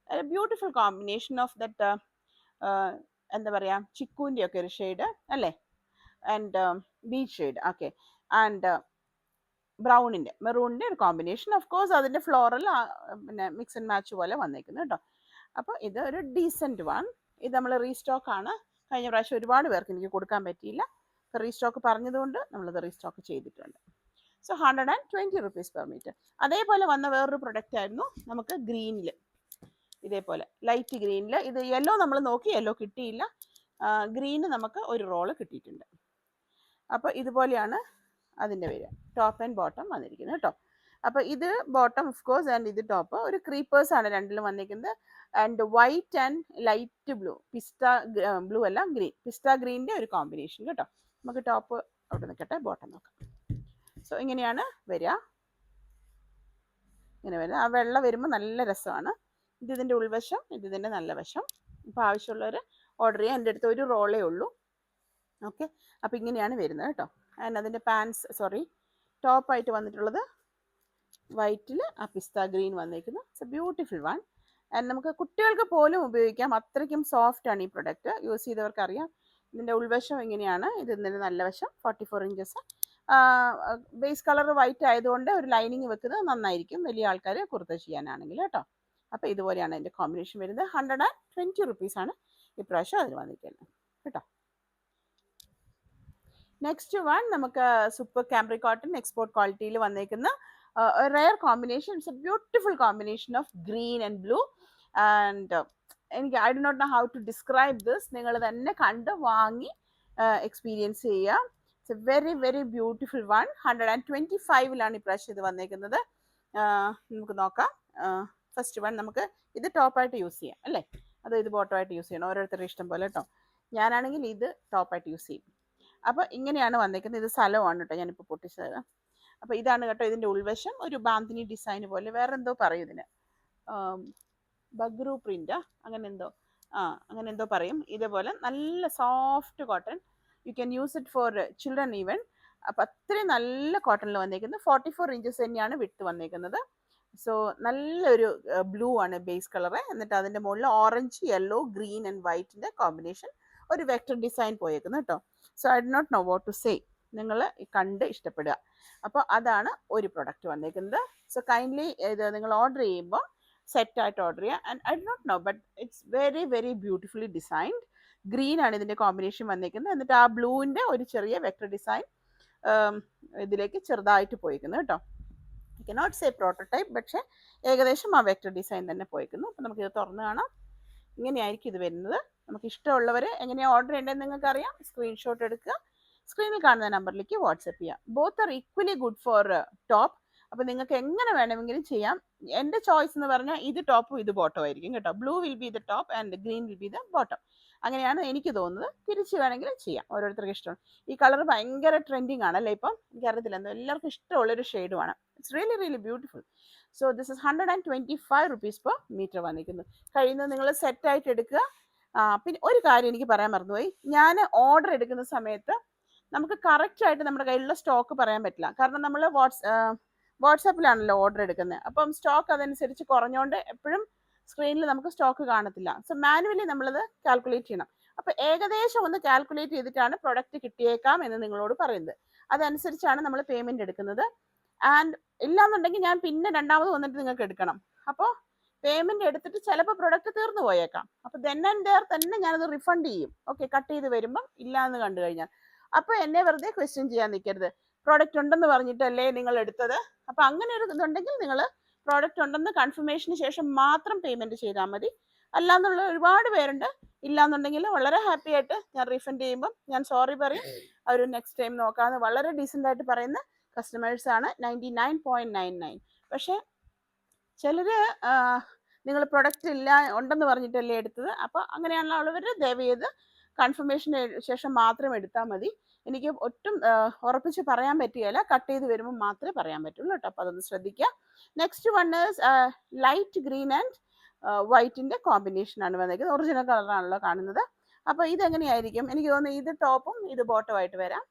ബ്യൂട്ടിഫുൾ കോമ്പിനേഷൻ ഓഫ് ദറ്റ് എന്താ പറയുക, ചിക്കുവിൻ്റെ ഒക്കെ ഒരു ഷെയ്ഡ് അല്ലേ, and beach shade. Okay, and ബ്രൗണിൻ്റെ മെറൂണിൻ്റെ ഒരു കോമ്പിനേഷൻ. ഓഫ് കോഴ്സ് അതിൻ്റെ ഫ്ലോറൽ പിന്നെ മിക്സ് ആൻഡ് മാച്ച് പോലെ വന്നേക്കുന്നു കേട്ടോ. അപ്പോൾ ഇത് ഒരു ഡീസൻറ്റ് വൺ. ഇത് നമ്മൾ റീസ്റ്റോക്ക് ആണ്. കഴിഞ്ഞ പ്രാവശ്യം ഒരുപാട് പേർക്ക് എനിക്ക് കൊടുക്കാൻ പറ്റിയില്ല. റീസ്റ്റോക്ക് പറഞ്ഞതുകൊണ്ട് നമ്മളത് റീസ്റ്റോക്ക് ചെയ്തിട്ടുണ്ട്. So 120 rupees per metre. അതേപോലെ വന്ന വേറൊരു പ്രൊഡക്റ്റ് ആയിരുന്നു നമുക്ക് ഗ്രീനിൽ, ഇതേപോലെ ലൈറ്റ് ഗ്രീനിൽ. ഇത് യെല്ലോ നമ്മൾ നോക്കി, യെല്ലോ കിട്ടിയില്ല. ഗ്രീന് നമുക്ക് ഒരു റോള് കിട്ടിയിട്ടുണ്ട്. അപ്പോൾ ഇതുപോലെയാണ് അതിൻ്റെ പേര്. ടോപ്പ് ആൻഡ് ബോട്ടം വന്നിരിക്കുന്നത് കേട്ടോ. അപ്പോൾ ഇത് ബോട്ടം ഓഫ് കോഴ്സ് ആൻഡ് ഇത് ടോപ്പ്. ഒരു ക്രീപ്പേഴ്സ് ആണ് രണ്ടിലും വന്നിരിക്കുന്നത്. And white and light blue, pista blue അല്ല ഗ്രീൻ, പിസ്റ്റ ഗ്രീനിൻ്റെ ഒരു കോമ്പിനേഷൻ കേട്ടോ. നമുക്ക് ടോപ്പ് അവിടെ നിൽക്കട്ടെ, ബോട്ടം നോക്കാം. സോ ഇങ്ങനെയാണ് വരിക, ഇങ്ങനെ വരിക. ആ വെള്ള വരുമ്പോൾ നല്ല രസമാണ്. ഇതിൻ്റെ ഉൾവശം, ഇതിൻ്റെ നല്ല വശം. ഇപ്പോൾ ആവശ്യമുള്ളവർ ഓർഡർ ചെയ്യാം. എൻ്റെ അടുത്ത് ഒരു റോളേ ഉള്ളൂ. ഓക്കെ, അപ്പോൾ ഇങ്ങനെയാണ് വരുന്നത് കേട്ടോ. ആൻഡ് അതിൻ്റെ പാൻസ് ടോപ്പായിട്ട് വന്നിട്ടുള്ളത് വൈറ്റിൽ ആ പിസ്ത ഗ്രീൻ വന്നിരിക്കുന്നു. It's a beautiful one. And നമുക്ക് കുട്ടികൾക്ക് പോലും ഉപയോഗിക്കാം, അത്രയ്ക്കും സോഫ്റ്റാണ് ഈ പ്രൊഡക്റ്റ്. യൂസ് ചെയ്തവർക്ക് അറിയാം. ഇതിൻ്റെ ഉൾവശം ഇങ്ങനെയാണ്. ഇതിൻ്റെ നല്ല വശം 44 ഇഞ്ചസ്. ബേസ് കളർ വൈറ്റ് ആയതുകൊണ്ട് ഒരു ലൈനിങ് വെക്കുന്നത് നന്നായിരിക്കും വലിയ ആൾക്കാർ കുർത്ത ചെയ്യാനാണെങ്കിൽ കേട്ടോ. അപ്പോൾ ഇതുപോലെയാണ് അതിൻ്റെ കോമ്പിനേഷൻ വരുന്നത്. 120 റുപ്പീസാണ് ഇപ്രാവശ്യം അതിന് വന്നിരിക്കുന്നത് കേട്ടോ. നെക്സ്റ്റ് വൺ നമുക്ക് സൂപ്പർ കാംബ്രിക് കോട്ടൺ എക്സ്പോർട്ട് ക്വാളിറ്റിയിൽ വന്നേക്കുന്ന rare combination. It's a beautiful combination of green and blue. And എനിക്ക് I do not know how to describe this. നിങ്ങൾ തന്നെ കണ്ട് വാങ്ങി എക്സ്പീരിയൻസ് ചെയ്യുക. It's a very very beautiful one. 125 ഇപ്രാവശ്യം ഇത് വന്നേക്കുന്നത്. നമുക്ക് നോക്കാം. ഫസ്റ്റ് വൺ നമുക്ക് ഇത് ടോപ്പായിട്ട് യൂസ് ചെയ്യാം അല്ലേ, അത് ഇത് ബോട്ടമായിട്ട് യൂസ് ചെയ്യണം, ഓരോരുത്തരുടെ ഇഷ്ടം പോലെ കേട്ടോ. ഞാനാണെങ്കിൽ ഇത് ടോപ്പായിട്ട് യൂസ് ചെയ്യും. അപ്പോൾ ഇങ്ങനെയാണ് വന്നേക്കുന്നത്. ഇത് സ്ഥലമാണ് കേട്ടോ ഞാനിപ്പോൾ പൊട്ടിച്ചത്. അപ്പോൾ ഇതാണ് കേട്ടോ ഇതിൻ്റെ ഉൾവശം. ഒരു ബാന്തിനി ഡിസൈൻ പോലെ, വേറെ എന്തോ പറയും ഇതിന്, ബഗ്രു പ്രിൻ്റ് അങ്ങനെ എന്തോ പറയും. ഇതേപോലെ നല്ല soft cotton. You can use it for children even. അപ്പോൾ അത്രയും നല്ല കോട്ടണിൽ വന്നേക്കുന്നത്. 44 ഇഞ്ചസ് തന്നെയാണ് വിഡ്ത്ത് വന്നേക്കുന്നത്. സോ നല്ലൊരു ബ്ലൂ ആണ് ബേസ് കളറ്. എന്നിട്ട് അതിൻ്റെ മുകളിൽ ഓറഞ്ച്, യെല്ലോ, ഗ്രീൻ ആൻഡ് വൈറ്റിൻ്റെ കോമ്പിനേഷൻ ഒരു വെക്ടർ ഡിസൈൻ പോയേക്കുന്നു കേട്ടോ. So I do not know what to say. നിങ്ങൾ കണ്ട് ഇഷ്ടപ്പെടുക. അപ്പോൾ അതാണ് ഒരു പ്രൊഡക്റ്റ് വന്നേക്കുന്നത്. സോ കൈൻഡ്ലി ഇത് നിങ്ങൾ ഓർഡർ ചെയ്യുമ്പോൾ സെറ്റായിട്ട് ഓർഡർ ചെയ്യുക. And I do not know, but it's very very beautifully designed. Green ആണ് ഇതിൻ്റെ കോമ്പിനേഷൻ വന്നേക്കുന്നത്. എന്നിട്ട് ആ ബ്ലൂവിൻ്റെ ഒരു ചെറിയ വെക്ടർ ഡിസൈൻ ഇതിലേക്ക് ചെറുതായിട്ട് പോയിരിക്കുന്നു കേട്ടോ. ഐ കനോട്ട് സേ പ്രോട്ടോടൈപ്പ്, പക്ഷേ ഏകദേശം ആ വെക്ടർ ഡിസൈൻ തന്നെ പോയിരിക്കുന്നു. അപ്പോൾ നമുക്കിത് തുറന്ന് കാണാം. ഇങ്ങനെയായിരിക്കും ഇത് വരുന്നത്. നമുക്ക് ഇഷ്ടമുള്ളവർ എങ്ങനെയാണ് ഓർഡർ ചെയ്യേണ്ടതെന്ന് നിങ്ങൾക്ക് അറിയാം. സ്ക്രീൻഷോട്ട് എടുക്കുക, സ്ക്രീനിൽ കാണുന്ന നമ്പറിലേക്ക് വാട്സപ്പ് ചെയ്യുക. Both are equally good for top. അപ്പോൾ നിങ്ങൾക്ക് എങ്ങനെ വേണമെങ്കിലും ചെയ്യാം. എൻ്റെ ചോയ്സ് എന്ന് പറഞ്ഞാൽ ഇത് ടോപ്പും ഇത് ബോട്ടം ആയിരിക്കും കേട്ടോ. Blue will be the top and green will be the bottom. അങ്ങനെയാണ് എനിക്ക് തോന്നുന്നത്. തിരിച്ച് വേണമെങ്കിലും ചെയ്യാം, ഓരോരുത്തർക്ക് ഇഷ്ടമാണ്. ഈ കളർ ഭയങ്കര ട്രെൻഡിങ് ആണല്ലേ ഇപ്പം. എനിക്കറിയത്തില്ല, എന്തോ എല്ലാവർക്കും ഇഷ്ടമുള്ളൊരു ഷെയ്ഡുമാണ്. It's really really beautiful. So this is 125 rupees per meter വന്നിരിക്കുന്നു. കഴിയുന്നത് നിങ്ങൾ സെറ്റായിട്ട് എടുക്കുക. പിന്നെ ഒരു കാര്യം എനിക്ക് പറയാൻ മറന്നുപോയി. ഞാൻ ഓർഡർ എടുക്കുന്ന സമയത്ത് നമുക്ക് കറക്റ്റായിട്ട് നമ്മുടെ കയ്യിലുള്ള സ്റ്റോക്ക് പറയാൻ പറ്റില്ല. കാരണം നമ്മൾ വാട്സാപ്പിലാണല്ലോ ഓർഡർ എടുക്കുന്നത്. അപ്പം സ്റ്റോക്ക് അതനുസരിച്ച് കുറഞ്ഞുകൊണ്ട് എപ്പോഴും സ്ക്രീനിൽ നമുക്ക് സ്റ്റോക്ക് കാണത്തില്ല. സോ മാനുവലി നമ്മളത് കാൽക്കുലേറ്റ് ചെയ്യണം. അപ്പോൾ ഏകദേശം ഒന്ന് കാൽക്കുലേറ്റ് ചെയ്തിട്ടാണ് പ്രൊഡക്റ്റ് കിട്ടിയേക്കാം എന്ന് നിങ്ങളോട് പറയുന്നത്. അതനുസരിച്ചാണ് നമ്മൾ പേയ്മെൻറ്റ് എടുക്കുന്നത്. ആൻഡ് ഇല്ലാന്നുണ്ടെങ്കിൽ ഞാൻ പിന്നെ രണ്ടാമത് വന്നിട്ട് നിങ്ങൾക്ക് എടുക്കണം. അപ്പോൾ പേയ്മെൻറ്റ് എടുത്തിട്ട് ചിലപ്പോൾ പ്രൊഡക്റ്റ് തീർന്നു പോയേക്കാം. അപ്പോൾ ദെൻ ആൻഡ് ദെയർ തന്നെ ഞാനത് റിഫണ്ട് ചെയ്യും. ഓക്കെ, കട്ട് ചെയ്ത് വരുമ്പം ഇല്ലയെന്ന് കണ്ടു കഴിഞ്ഞാൽ. അപ്പോൾ എന്നെ വെറുതെ ക്വസ്റ്റ്യൻ ചെയ്യാൻ നിൽക്കരുത്. പ്രോഡക്റ്റ് ഉണ്ടെന്ന് പറഞ്ഞിട്ടല്ലേ നിങ്ങൾ എടുത്തത്. അപ്പോൾ അങ്ങനെ ഒരു ഇതുണ്ടെങ്കിൽ നിങ്ങൾ പ്രോഡക്റ്റ് ഉണ്ടെന്ന് കൺഫർമേഷന് ശേഷം മാത്രം പേയ്മെൻറ്റ് ചെയ്താൽ മതി. അല്ലാന്നുള്ള ഒരുപാട് പേരുണ്ട്. ഇല്ലാന്നുണ്ടെങ്കിൽ വളരെ ഹാപ്പി ആയിട്ട് ഞാൻ റീഫണ്ട് ചെയ്യുമ്പം ഞാൻ സോറി പറയും. അവർ നെക്സ്റ്റ് ടൈം നോക്കാമെന്ന് വളരെ ഡീസൻ്റായിട്ട് പറയുന്ന കസ്റ്റമേഴ്സാണ് 99.99. പക്ഷേ ചിലർ നിങ്ങൾ പ്രൊഡക്റ്റ് ഇല്ല ഉണ്ടെന്ന് പറഞ്ഞിട്ടല്ലേ എടുത്തത്. അപ്പോൾ അങ്ങനെയാണുള്ളവർ ദയവ് ചെയ്ത് കൺഫർമേഷന് ശേഷം മാത്രം എടുത്താൽ മതി. എനിക്ക് ഒട്ടും ഉറപ്പിച്ച് പറയാൻ പറ്റുകയില്ല. കട്ട് ചെയ്ത് വരുമ്പോൾ മാത്രമേ പറയാൻ പറ്റുള്ളൂ കേട്ടോ. അപ്പോൾ അതൊന്ന് ശ്രദ്ധിക്കുക. Next one is light green and വൈറ്റിൻ്റെ കോമ്പിനേഷനാണ് വന്നിരിക്കുന്നത്. ഒറിജിനൽ കളറാണല്ലോ കാണുന്നത്. അപ്പോൾ ഇതെങ്ങനെയായിരിക്കും? എനിക്ക് തോന്നുന്നു ഇത് ടോപ്പും ഇത് ബോട്ടമായിട്ട് വരാം.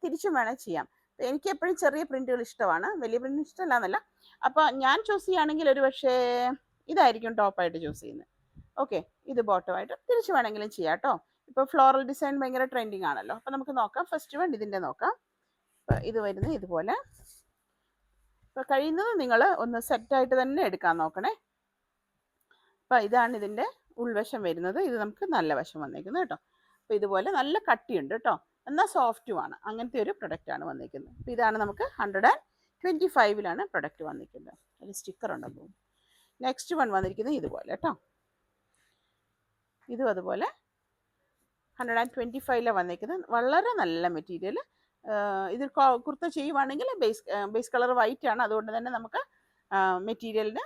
തിരിച്ചും വേണേൽ ചെയ്യാം. എനിക്ക് എപ്പോഴും ചെറിയ പ്രിൻറ്റുകൾ ഇഷ്ടമാണ്, വലിയ പ്രിൻറ്റ് ഇഷ്ടമല്ല എന്നല്ല. അപ്പോൾ ഞാൻ ചൂസ് ചെയ്യുകയാണെങ്കിൽ ഒരു പക്ഷേ ഇതായിരിക്കും ടോപ്പായിട്ട് ചൂസ് ചെയ്യുന്നത്. ഓക്കെ, ഇത് ബോട്ടമായിട്ട് തിരിച്ച് വേണമെങ്കിലും ചെയ്യാം കേട്ടോ. ഇപ്പോൾ ഫ്ലോറൽ ഡിസൈൻ ഭയങ്കര ട്രെൻഡിങ് ആണല്ലോ. അപ്പോൾ നമുക്ക് നോക്കാം. ഫസ്റ്റ് വൺ ഇതിൻ്റെ നോക്കാം. അപ്പോൾ ഇത് വരുന്നത് ഇതുപോലെ. അപ്പോൾ കഴിയുന്നത് നിങ്ങൾ ഒന്ന് സെറ്റായിട്ട് തന്നെ എടുക്കാൻ നോക്കണേ. അപ്പോൾ ഇതാണ് ഇതിൻ്റെ ഉൾവശം വരുന്നത്. ഇത് നമുക്ക് നല്ല വശം വന്നേക്കുന്നത് കേട്ടോ. അപ്പോൾ ഇതുപോലെ നല്ല കട്ടിയുണ്ട് കേട്ടോ, എന്നാൽ സോഫ്റ്റുമാണ്. അങ്ങനത്തെ ഒരു പ്രൊഡക്റ്റാണ് വന്നിരിക്കുന്നത്. അപ്പോൾ ഇതാണ് നമുക്ക് 125 പ്രൊഡക്റ്റ് വന്നിരിക്കുന്നത്. അതിൽ സ്റ്റിക്കർ ഉണ്ടെന്ന് തോന്നുന്നു. നെക്സ്റ്റ് വൺ വന്നിരിക്കുന്നത് ഇതുപോലെ കേട്ടോ. ഇതും അതുപോലെ 125 വന്നിരിക്കുന്നത്. വളരെ നല്ല മെറ്റീരിയൽ. ഇത് കുർത്ത ചെയ്യുവാണെങ്കിൽ ബേസ് കളർ വൈറ്റ് ആണ്. അതുകൊണ്ട് തന്നെ നമുക്ക് മെറ്റീരിയലിന്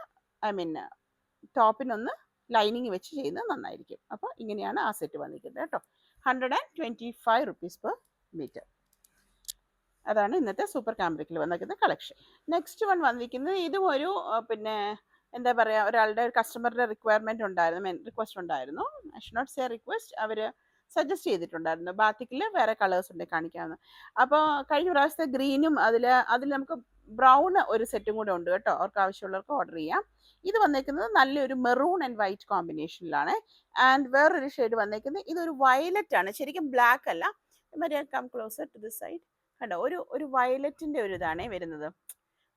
ടോപ്പിനൊന്ന് ലൈനിങ് വെച്ച് ചെയ്യുന്നത് നന്നായിരിക്കും. അപ്പോൾ ഇങ്ങനെയാണ് ആ സെറ്റ് വന്നിരിക്കുന്നത് കേട്ടോ. 125 rupees per meter. അതാണ് ഇന്നത്തെ സൂപ്പർ കാംബ്രിക്കിൽ വന്നിരിക്കുന്ന കളക്ഷൻ. നെക്സ്റ്റ് വൺ വന്നിരിക്കുന്നത് ഇതും ഒരു പിന്നെ എന്താ പറയുക, ഒരാളുടെ കസ്റ്റമറുടെ റിക്വസ്റ്റ് ഉണ്ടായിരുന്നു. I should not say request, അവർ സജസ്റ്റ് ചെയ്തിട്ടുണ്ടായിരുന്നു. ബാത്തിക്കിൽ വേറെ കളേഴ്സ് ഉണ്ട് കാണിക്കാമെന്ന്. അപ്പോൾ കഴിഞ്ഞ പ്രാവശ്യത്തെ ഗ്രീനും അതിൽ നമുക്ക് ബ്രൗൺ ഒരു സെറ്റും കൂടെ ഉണ്ട് കേട്ടോ. അവർക്ക് ആവശ്യമുള്ളവർക്ക് ഓർഡർ ചെയ്യാം. ഇത് വന്നേക്കുന്നത് നല്ലൊരു മെറൂൺ ആൻഡ് വൈറ്റ് കോമ്പിനേഷനിലാണ്. ആൻഡ് വേറൊരു ഷെയ്ഡ് വന്നേക്കുന്നത് ഇതൊരു വയലറ്റ് ആണ്, ശരിക്കും ബ്ലാക്ക് അല്ല. Come closer to this side. കണ്ടോ, ഒരു വയലറ്റിൻ്റെ ഒരു ഇതാണേ വരുന്നത്.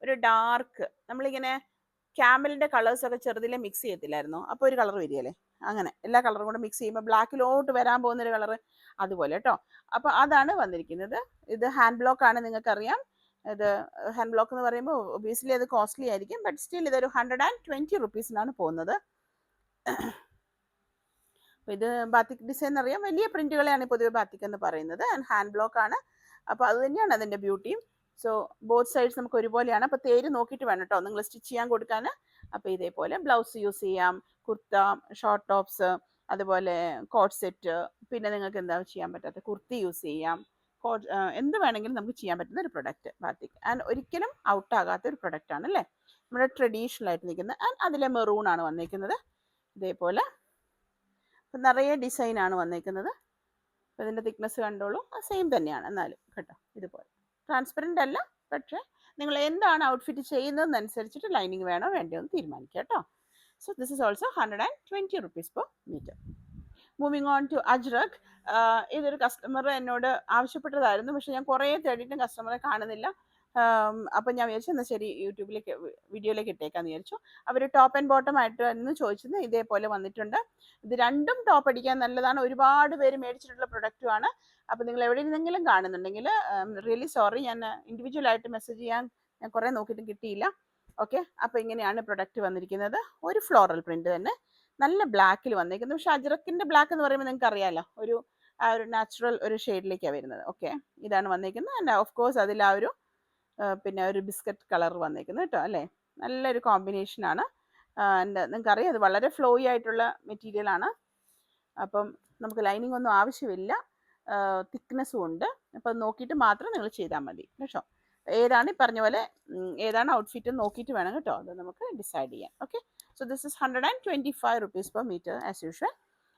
ഒരു ഡാർക്ക്, നമ്മളിങ്ങനെ ക്യാമലിൻ്റെ കളേഴ്സൊക്കെ ചെറുതിലെ മിക്സ് ചെയ്യത്തില്ലായിരുന്നു, അപ്പോൾ ഒരു കളർ വരികയല്ലേ, അങ്ങനെ എല്ലാ കളറും കൂടെ മിക്സ് ചെയ്യുമ്പോൾ ബ്ലാക്കിലോട്ട് വരാൻ പോകുന്നൊരു കളർ അതുപോലെ കേട്ടോ. അപ്പോൾ അതാണ് വന്നിരിക്കുന്നത്. ഇത് ഹാൻഡ് ബ്ലോക്ക് ആണ്, നിങ്ങൾക്കറിയാം. ഇത് ഹാൻഡ് ബ്ലോക്ക് എന്ന് പറയുമ്പോൾ ഒബിയസ്ലി അത് കോസ്റ്റ്ലി ആയിരിക്കും. ബട്ട് സ്റ്റിൽ ഇതൊരു 120 rupees പോകുന്നത്. അപ്പോൾ ഇത് ബാത്തിക് ഡിസൈൻ അറിയാം. വലിയ പ്രിൻറ്റുകളെയാണ് പൊതുവെ ബാത്തിക് എന്ന് പറയുന്നത്. ആൻഡ് ഹാൻഡ് ബ്ലോക്ക് ആണ്. അപ്പോൾ അത് തന്നെയാണ് അതിൻ്റെ ബ്യൂട്ടിയും. സോ ബോത്ത് സൈഡ്സ് നമുക്ക് ഒരുപോലെയാണ്. അപ്പോൾ തേര് നോക്കിയിട്ട് വേണം കേട്ടോ നിങ്ങൾ സ്റ്റിച്ച് ചെയ്യാൻ കൊടുക്കാൻ. അപ്പോൾ ഇതേപോലെ ബ്ലൗസ് യൂസ് ചെയ്യാം, കുർത്ത, ഷോർട്ട് ടോപ്സ്, അതുപോലെ കോട്ട് സെറ്റ്, പിന്നെ നിങ്ങൾക്ക് എന്താ ചെയ്യാൻ പറ്റാത്ത കുർത്തി യൂസ് ചെയ്യാം. എന്ത് വേണമെങ്കിലും നമുക്ക് ചെയ്യാൻ പറ്റുന്ന ഒരു പ്രൊഡക്റ്റ് ബാത്തിക്. ആൻഡ് ഒരിക്കലും ഔട്ടാകാത്ത ഒരു പ്രൊഡക്റ്റ് ആണ് അല്ലേ, നമ്മുടെ ട്രഡീഷണൽ ആയിട്ട് നിൽക്കുന്നത്. ആൻഡ് അതിലെ മെറൂൺ ആണ് വന്നിരിക്കുന്നത്. ഇതേപോലെ നിറയെ ഡിസൈനാണ് വന്നിരിക്കുന്നത്. അപ്പോൾ ഇതിൻ്റെ തിക്നെസ് കണ്ടോളൂ, സെയിം തന്നെയാണ് എന്നാലും കേട്ടോ. ഇതുപോലെ ട്രാൻസ്പെറൻ്റ് അല്ല, പക്ഷേ നിങ്ങൾ എന്താണ് ഔട്ട്ഫിറ്റ് ചെയ്യുന്നതെന്നനുസരിച്ചിട്ട് ലൈനിങ് വേണോ വേണ്ടയോ എന്ന് തീരുമാനിക്കുക കേട്ടോ. So this is also 120 rupees per meter. Moving on to Ajrak. ഇതൊരു കസ്റ്റമർ എന്നോട് ആവശ്യപ്പെട്ടതായിരുന്നു, പക്ഷെ ഞാൻ കുറേ തേടിയിട്ടും കസ്റ്റമറെ കാണുന്നില്ല. അപ്പം ഞാൻ വിചാരിച്ചു എന്നാൽ ശരി യൂട്യൂബിലേക്ക് വീഡിയോയിലേക്ക് ഇട്ടേക്കാന്ന് വിചാരിച്ചു. അവർ ടോപ്പ് ആൻഡ് ബോട്ടം ആയിട്ട് എന്ന് ചോദിച്ചത് ഇതേപോലെ വന്നിട്ടുണ്ട്. ഇത് രണ്ടും ടോപ്പ് അടിക്കാൻ നല്ലതാണ്, ഒരുപാട് പേര് മേടിച്ചിട്ടുള്ള പ്രൊഡക്റ്റുമാണ്. അപ്പോൾ നിങ്ങൾ എവിടെ നിന്നെങ്കിലും കാണുന്നുണ്ടെങ്കിൽ റിയലി സോറി, ഞാൻ ഇൻഡിവിജ്വൽ ആയിട്ട് മെസ്സേജ് ചെയ്യാൻ ഞാൻ കുറേ നോക്കിയിട്ടും കിട്ടിയില്ല. ഓക്കെ, അപ്പോൾ ഇങ്ങനെയാണ് പ്രൊഡക്റ്റ് വന്നിരിക്കുന്നത്. ഒരു ഫ്ലോറൽ പ്രിന്റ് തന്നെ, നല്ല ബ്ലാക്കിൽ വന്നിരിക്കുന്നത്. പക്ഷെ അജ്രക്കിന്റെ ബ്ലാക്ക് എന്ന് പറയുമ്പോൾ നിങ്ങൾക്ക് അറിയാമല്ലോ, ഒരു നാച്ചുറൽ ഒരു ഷെയ്ഡിലേക്കാണ് വരുന്നത്. ഓക്കെ, ഇതാണ് വന്നിരിക്കുന്നത്. ആൻഡ് ഓഫ് കോഴ്സ് അതിൽ ഒരു പിന്നെ ഒരു ബിസ്ക്കറ്റ് കളർ വന്നിരിക്കുന്നത് കേട്ടോ, അല്ലേ? നല്ലൊരു കോമ്പിനേഷനാണ്. ആൻഡ് നിങ്ങൾക്കറിയാം അത് വളരെ ഫ്ലോയി ആയിട്ടുള്ള മെറ്റീരിയലാണ്. അപ്പം നമുക്ക് ലൈനിങ് ഒന്നും ആവശ്യമില്ല, തിക്നെസ്സും ഉണ്ട്. അപ്പം നോക്കിയിട്ട് മാത്രം നിങ്ങൾ ചെയ്താൽ മതി കേട്ടോ. ഏതാണ് ഈ പറഞ്ഞ പോലെ ഏതാണ് ഔട്ട്ഫിറ്റ് നോക്കിയിട്ട് വേണം കേട്ടോ അത് നമുക്ക് ഡിസൈഡ് ചെയ്യാൻ. Okay, so this is 125 rupees per meter as usual,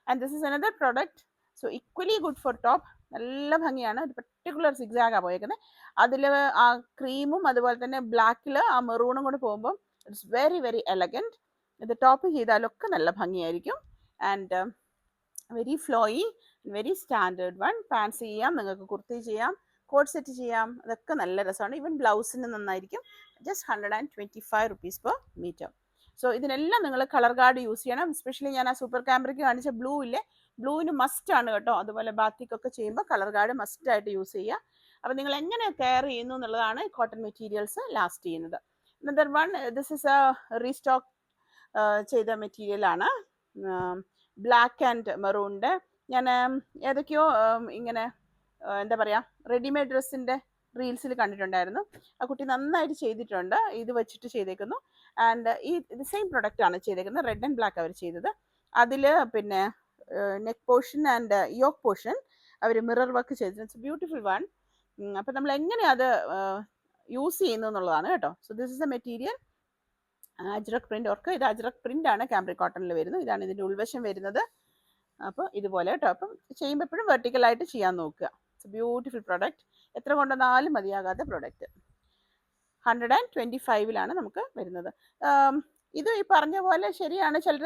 and this is another product, so equally good for top. നല്ല ഭംഗിയാണ്. ഒരു പെർട്ടിക്കുലർ സിഗ്സാഗാണ് പോയേക്കുന്നത്. അതിൽ ആ ക്രീമും അതുപോലെ തന്നെ ബ്ലാക്കിൽ ആ മെറൂണും കൂടെ പോകുമ്പോൾ ഇറ്റ്സ് വെരി വെരി എലഗൻറ്റ്. ഇത് ടോപ്പ് ചെയ്താലൊക്കെ നല്ല ഭംഗിയായിരിക്കും. And very flowy, very standard one. Pants ചെയ്യാം, നിങ്ങൾക്ക് കുർത്തി ചെയ്യാം, കോട്ട് സെറ്റ് ചെയ്യാം, അതൊക്കെ നല്ല രസമാണ്. ഈവൻ ബ്ലൗസിന് നന്നായിരിക്കും. Just 125 rupees per meter. So ഇതിനെല്ലാം നിങ്ങൾ കളർ ഗാർഡ് യൂസ് ചെയ്യണം. എസ്പെഷ്യലി ഞാൻ ആ സൂപ്പർ ക്യാമറയ്ക്ക് കാണിച്ച ബ്ലൂ ഇല്ലേ, ബ്ലൂവിന് മസ്റ്റ് ആണ് കേട്ടോ. അതുപോലെ ബാത്തിക്കൊക്കെ ചെയ്യുമ്പോൾ കളർ ഗാർഡ് മസ്റ്റ് ആയിട്ട് യൂസ് ചെയ്യുക. അപ്പോൾ നിങ്ങൾ എങ്ങനെ കെയർ ചെയ്യുന്നു എന്നുള്ളതാണ് കോട്ടൺ മെറ്റീരിയൽസ് ലാസ്റ്റ് ചെയ്യുന്നത്. Number one, this is A restock ചെയ്ത മെറ്റീരിയലാണ്. ബ്ലാക്ക് ആൻഡ് മെറൂണിൻ്റെ ഞാൻ ഏതൊക്കെയോ ഇങ്ങനെ എന്താ പറയുക, റെഡിമെയ്ഡ് ഡ്രസ്സിൻ്റെ റീൽസിൽ കണ്ടിട്ടുണ്ടായിരുന്നു. ആ കുട്ടി നന്നായിട്ട് ചെയ്തിട്ടുണ്ട്, ഇത് വെച്ചിട്ട് ചെയ്തേക്കുന്നു. ആൻഡ് ഇത് സെയിം പ്രൊഡക്റ്റ് ആണ് ചെയ്തേക്കുന്നത്, റെഡ് ആൻഡ് ബ്ലാക്ക് അവർ ചെയ്തത്. അതിൽ പിന്നെ neck portion and yoke portion അവർ മിറർ വർക്ക് ചെയ്തിട്ടുണ്ട്. It's beautiful one. അപ്പം നമ്മൾ എങ്ങനെ അത് യൂസ് ചെയ്യുന്നു എന്നുള്ളതാണ് കേട്ടോ. So this is a material Ajrak print. ഓർക്ക് ഇത് അജ്രക് പ്രിന്റ് ആണ്, കാംബ്രിക് കോട്ടണിൽ വരുന്നത്. ഇതാണ് ഇതിൻ്റെ ഉൾവശം വരുന്നത്. അപ്പോൾ ഇതുപോലെ കേട്ടോ. അപ്പം ചെയ്യുമ്പോൾ എപ്പോഴും വെർട്ടിക്കലായിട്ട് ചെയ്യാൻ നോക്കുക. ഇറ്റ്സ് എ ബ്യൂട്ടിഫുൾ പ്രൊഡക്റ്റ്, എത്ര കൊണ്ടുവന്നാലും മതിയാകാത്ത പ്രൊഡക്റ്റ്. 125 നമുക്ക് വരുന്നത്. ഇത് ഈ പറഞ്ഞ പോലെ ശരിയാണ്, ചിലർ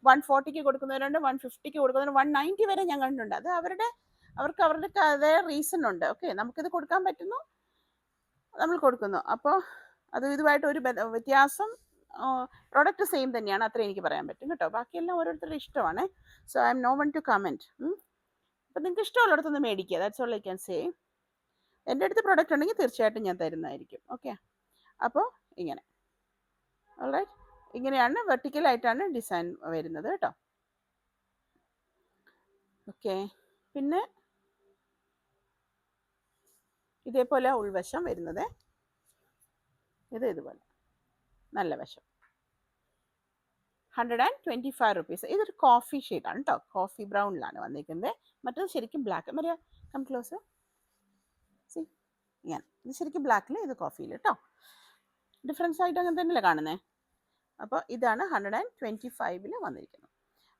140 കൊടുക്കുന്നവരുണ്ട്, 150 കൊടുക്കുന്നവരുണ്ട്, 190 വരെ ഞാൻ കണ്ടിട്ടുണ്ട്. അത് അവർക്ക് അവരുടെ അതേ റീസൺ ഉണ്ട്. ഓക്കെ, നമുക്കിത് കൊടുക്കാൻ പറ്റുന്നു, നമ്മൾ കൊടുക്കുന്നു. അപ്പോൾ അത് ഇതുമായിട്ട് ഒരു വ്യത്യാസം, പ്രോഡക്റ്റ് സെയിം തന്നെയാണ്, അത്ര എനിക്ക് പറയാൻ പറ്റും കേട്ടോ. ബാക്കിയെല്ലാം ഓരോരുത്തരുടെ ഇഷ്ടമാണ്. So I am no one to comment. അപ്പം നിങ്ങൾക്ക് ഇഷ്ടമുള്ളിടത്തൊന്ന് മേടിക്കുക, that's all I can say. എൻ്റെ അടുത്ത് പ്രോഡക്റ്റ് ഉണ്ടെങ്കിൽ തീർച്ചയായിട്ടും ഞാൻ തരുന്നതായിരിക്കും. ഓക്കെ, അപ്പോൾ ഇങ്ങനെ ഓൾറൈറ്റ്, ഇങ്ങനെയാണ് വെർട്ടിക്കലായിട്ടാണ് ഡിസൈൻ വരുന്നത് കേട്ടോ. ഓക്കെ, പിന്നെ ഇതേപോലെ ഉൾവശം വരുന്നത്, ഇത് ഇതുപോലെ നല്ല വശം. 125 rupees. ഇതൊരു കോഫി ഷെയ്ഡാണ് കേട്ടോ, കോഫി ബ്രൗണിലാണ് വന്നിരിക്കുന്നത്. മറ്റത് ശരിക്കും black. Maria come close, see ഇങ്ങനെ. ഇത് ശരിക്കും ബ്ലാക്കിൽ, ഇത് കോഫിയിൽ കേട്ടോ. ഡിഫറൻസ് ആയിട്ട് അങ്ങനെ തന്നെയല്ലേ കാണുന്നത്. അപ്പോൾ ഇതാണ് 125 വന്നിരിക്കുന്നത്.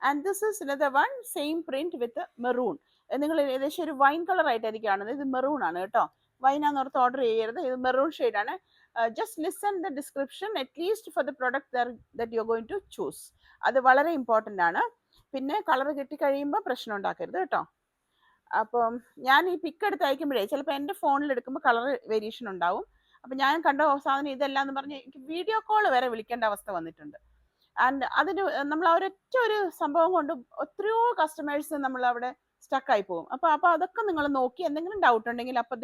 And this is another one, same print with maroon. നിങ്ങൾ ഏകദേശം ഒരു വൈൻ കളർ ആയിട്ടായിരിക്കും കാണുന്നത്. ഇത് മെറൂൺ ആണ് കേട്ടോ. വൈനാന്ന് ഓർത്ത് ഓർഡർ ചെയ്യരുത്, ഇത് മെറൂൺ ഷെയ്ഡാണ്. Just listen the description at least for the product that you are going to choose. അത് വളരെ ഇമ്പോർട്ടൻ്റ് ആണ്. പിന്നെ കളർ കിട്ടിക്കഴിയുമ്പോൾ പ്രശ്നം ഉണ്ടാക്കരുത് കേട്ടോ. അപ്പം ഞാൻ ഈ പിക്ക് എടുത്ത് അയക്കുമ്പോഴേ ചിലപ്പോൾ എൻ്റെ ഫോണിൽ എടുക്കുമ്പോൾ കളർ വേരിയേഷൻ ഉണ്ടാവും. അപ്പം ഞാൻ കണ്ട സാധനം ഇതെല്ലാം എന്ന് പറഞ്ഞ് എനിക്ക് വീഡിയോ കോൾ വരെ വിളിക്കേണ്ട അവസ്ഥ വന്നിട്ടുണ്ട്. ആൻഡ് അതിന് നമ്മൾ ആ ഒരൊറ്റ ഒരു സംഭവം കൊണ്ട് എത്രയോ കസ്റ്റമേഴ്സ് നമ്മൾ അവിടെ സ്റ്റക്കായി പോകും. അപ്പോൾ അതൊക്കെ നിങ്ങൾ നോക്കി എന്തെങ്കിലും ഡൗട്ട് ഉണ്ടെങ്കിൽ അപ്പോൾ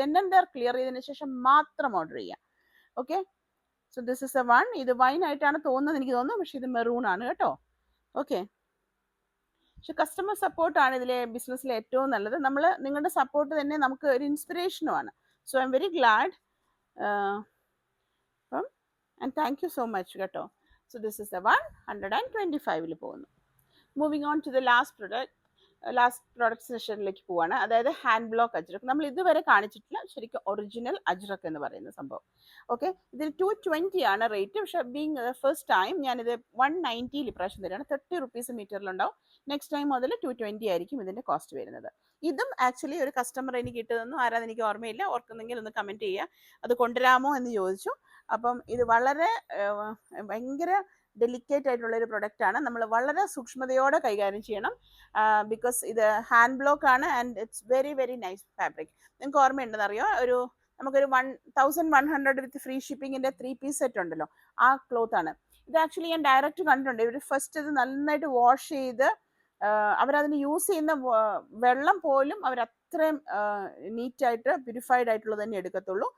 ക്ലിയർ ചെയ്തതിന് ശേഷം മാത്രം ഓർഡർ ചെയ്യാം. Okay, so this is A one. ഇത് വൈൻ ആയിട്ടാണ് തോന്നുന്നത് എനിക്ക് തോന്നുന്നു, പക്ഷെ ഇത് മെറൂൺ ആണ് കേട്ടോ. ഓക്കെ, പക്ഷെ കസ്റ്റമർ സപ്പോർട്ടാണ് ഇതിലെ ബിസിനസ്സിലെ ഏറ്റവും നല്ലത്. നിങ്ങളുടെ സപ്പോർട്ട് തന്നെ നമുക്ക് ഒരു ഇൻസ്പിറേഷനുമാണ്. So I am very glad. അപ്പം and thank you so much കേട്ടോ. സോ ദിസ് ഇസ് ദ 125 പോകുന്നു. Moving on to the last product സെഷനിലേക്ക് പോവാണ്. അതായത് ഹാൻഡ് ബ്ലോക്ക് അജ്രക്. നമ്മൾ ഇതുവരെ കാണിച്ചിട്ടില്ല ശരിക്കും ഒറിജിനൽ അജ്രക് എന്ന് പറയുന്ന സംഭവം. ഓക്കെ, ഇതിൽ 220 ആണ് റേറ്റ്. പക്ഷേ ബീങ് ഫസ്റ്റ് ടൈം ഞാനിത് 190 ഇപ്രാവശ്യം തരാണ്. 30 rupees മീറ്ററിലുണ്ടാവും. നെക്സ്റ്റ് ടൈം മുതൽ 220 ആയിരിക്കും ഇതിൻ്റെ കോസ്റ്റ് വരുന്നത്. ഇതും ആക്ച്വലി ഒരു കസ്റ്റമർ എനിക്ക് ഇട്ടതെന്നും ആരാന്ന് എനിക്ക് ഓർമ്മയില്ല, ഓർക്കുന്നെങ്കിൽ ഒന്ന് കമൻറ്റ് ചെയ്യുക. അത് കൊണ്ടുവരാമോ എന്ന് ചോദിച്ചു. അപ്പം ഇത് വളരെ ഭയങ്കര ഡെലിക്കേറ്റ് ആയിട്ടുള്ളൊരു പ്രൊഡക്റ്റാണ്. നമ്മൾ വളരെ സൂക്ഷ്മതയോടെ കൈകാര്യം ചെയ്യണം. ബിക്കോസ് ഇത് ഹാൻഡ് ബ്ലോക്ക് ആണ് and it's very very nice fabric. നിങ്ങൾക്ക് ഓർമ്മയുണ്ടെന്നറിയോ, നമുക്കൊരു 1100 വിത്ത് ഫ്രീ ഷിപ്പിങ്ങിൻ്റെ 3 പീസ് സെറ്റ് ഉണ്ടല്ലോ, ആ ക്ലോത്ത് ആണ് ഇത്. ആക്ച്വലി ഞാൻ ഡയറക്റ്റ് കണ്ടിട്ടുണ്ട്. ഇവർ ഫസ്റ്റ് ഇത് നന്നായിട്ട് വാഷ് ചെയ്ത് അവരതിന് യൂസ് ചെയ്യുന്ന വെള്ളം പോലും അവരത്രയും നീറ്റായിട്ട് പ്യൂരിഫൈഡ് ആയിട്ടുള്ളത് തന്നെ എടുക്കത്തുള്ളൂ.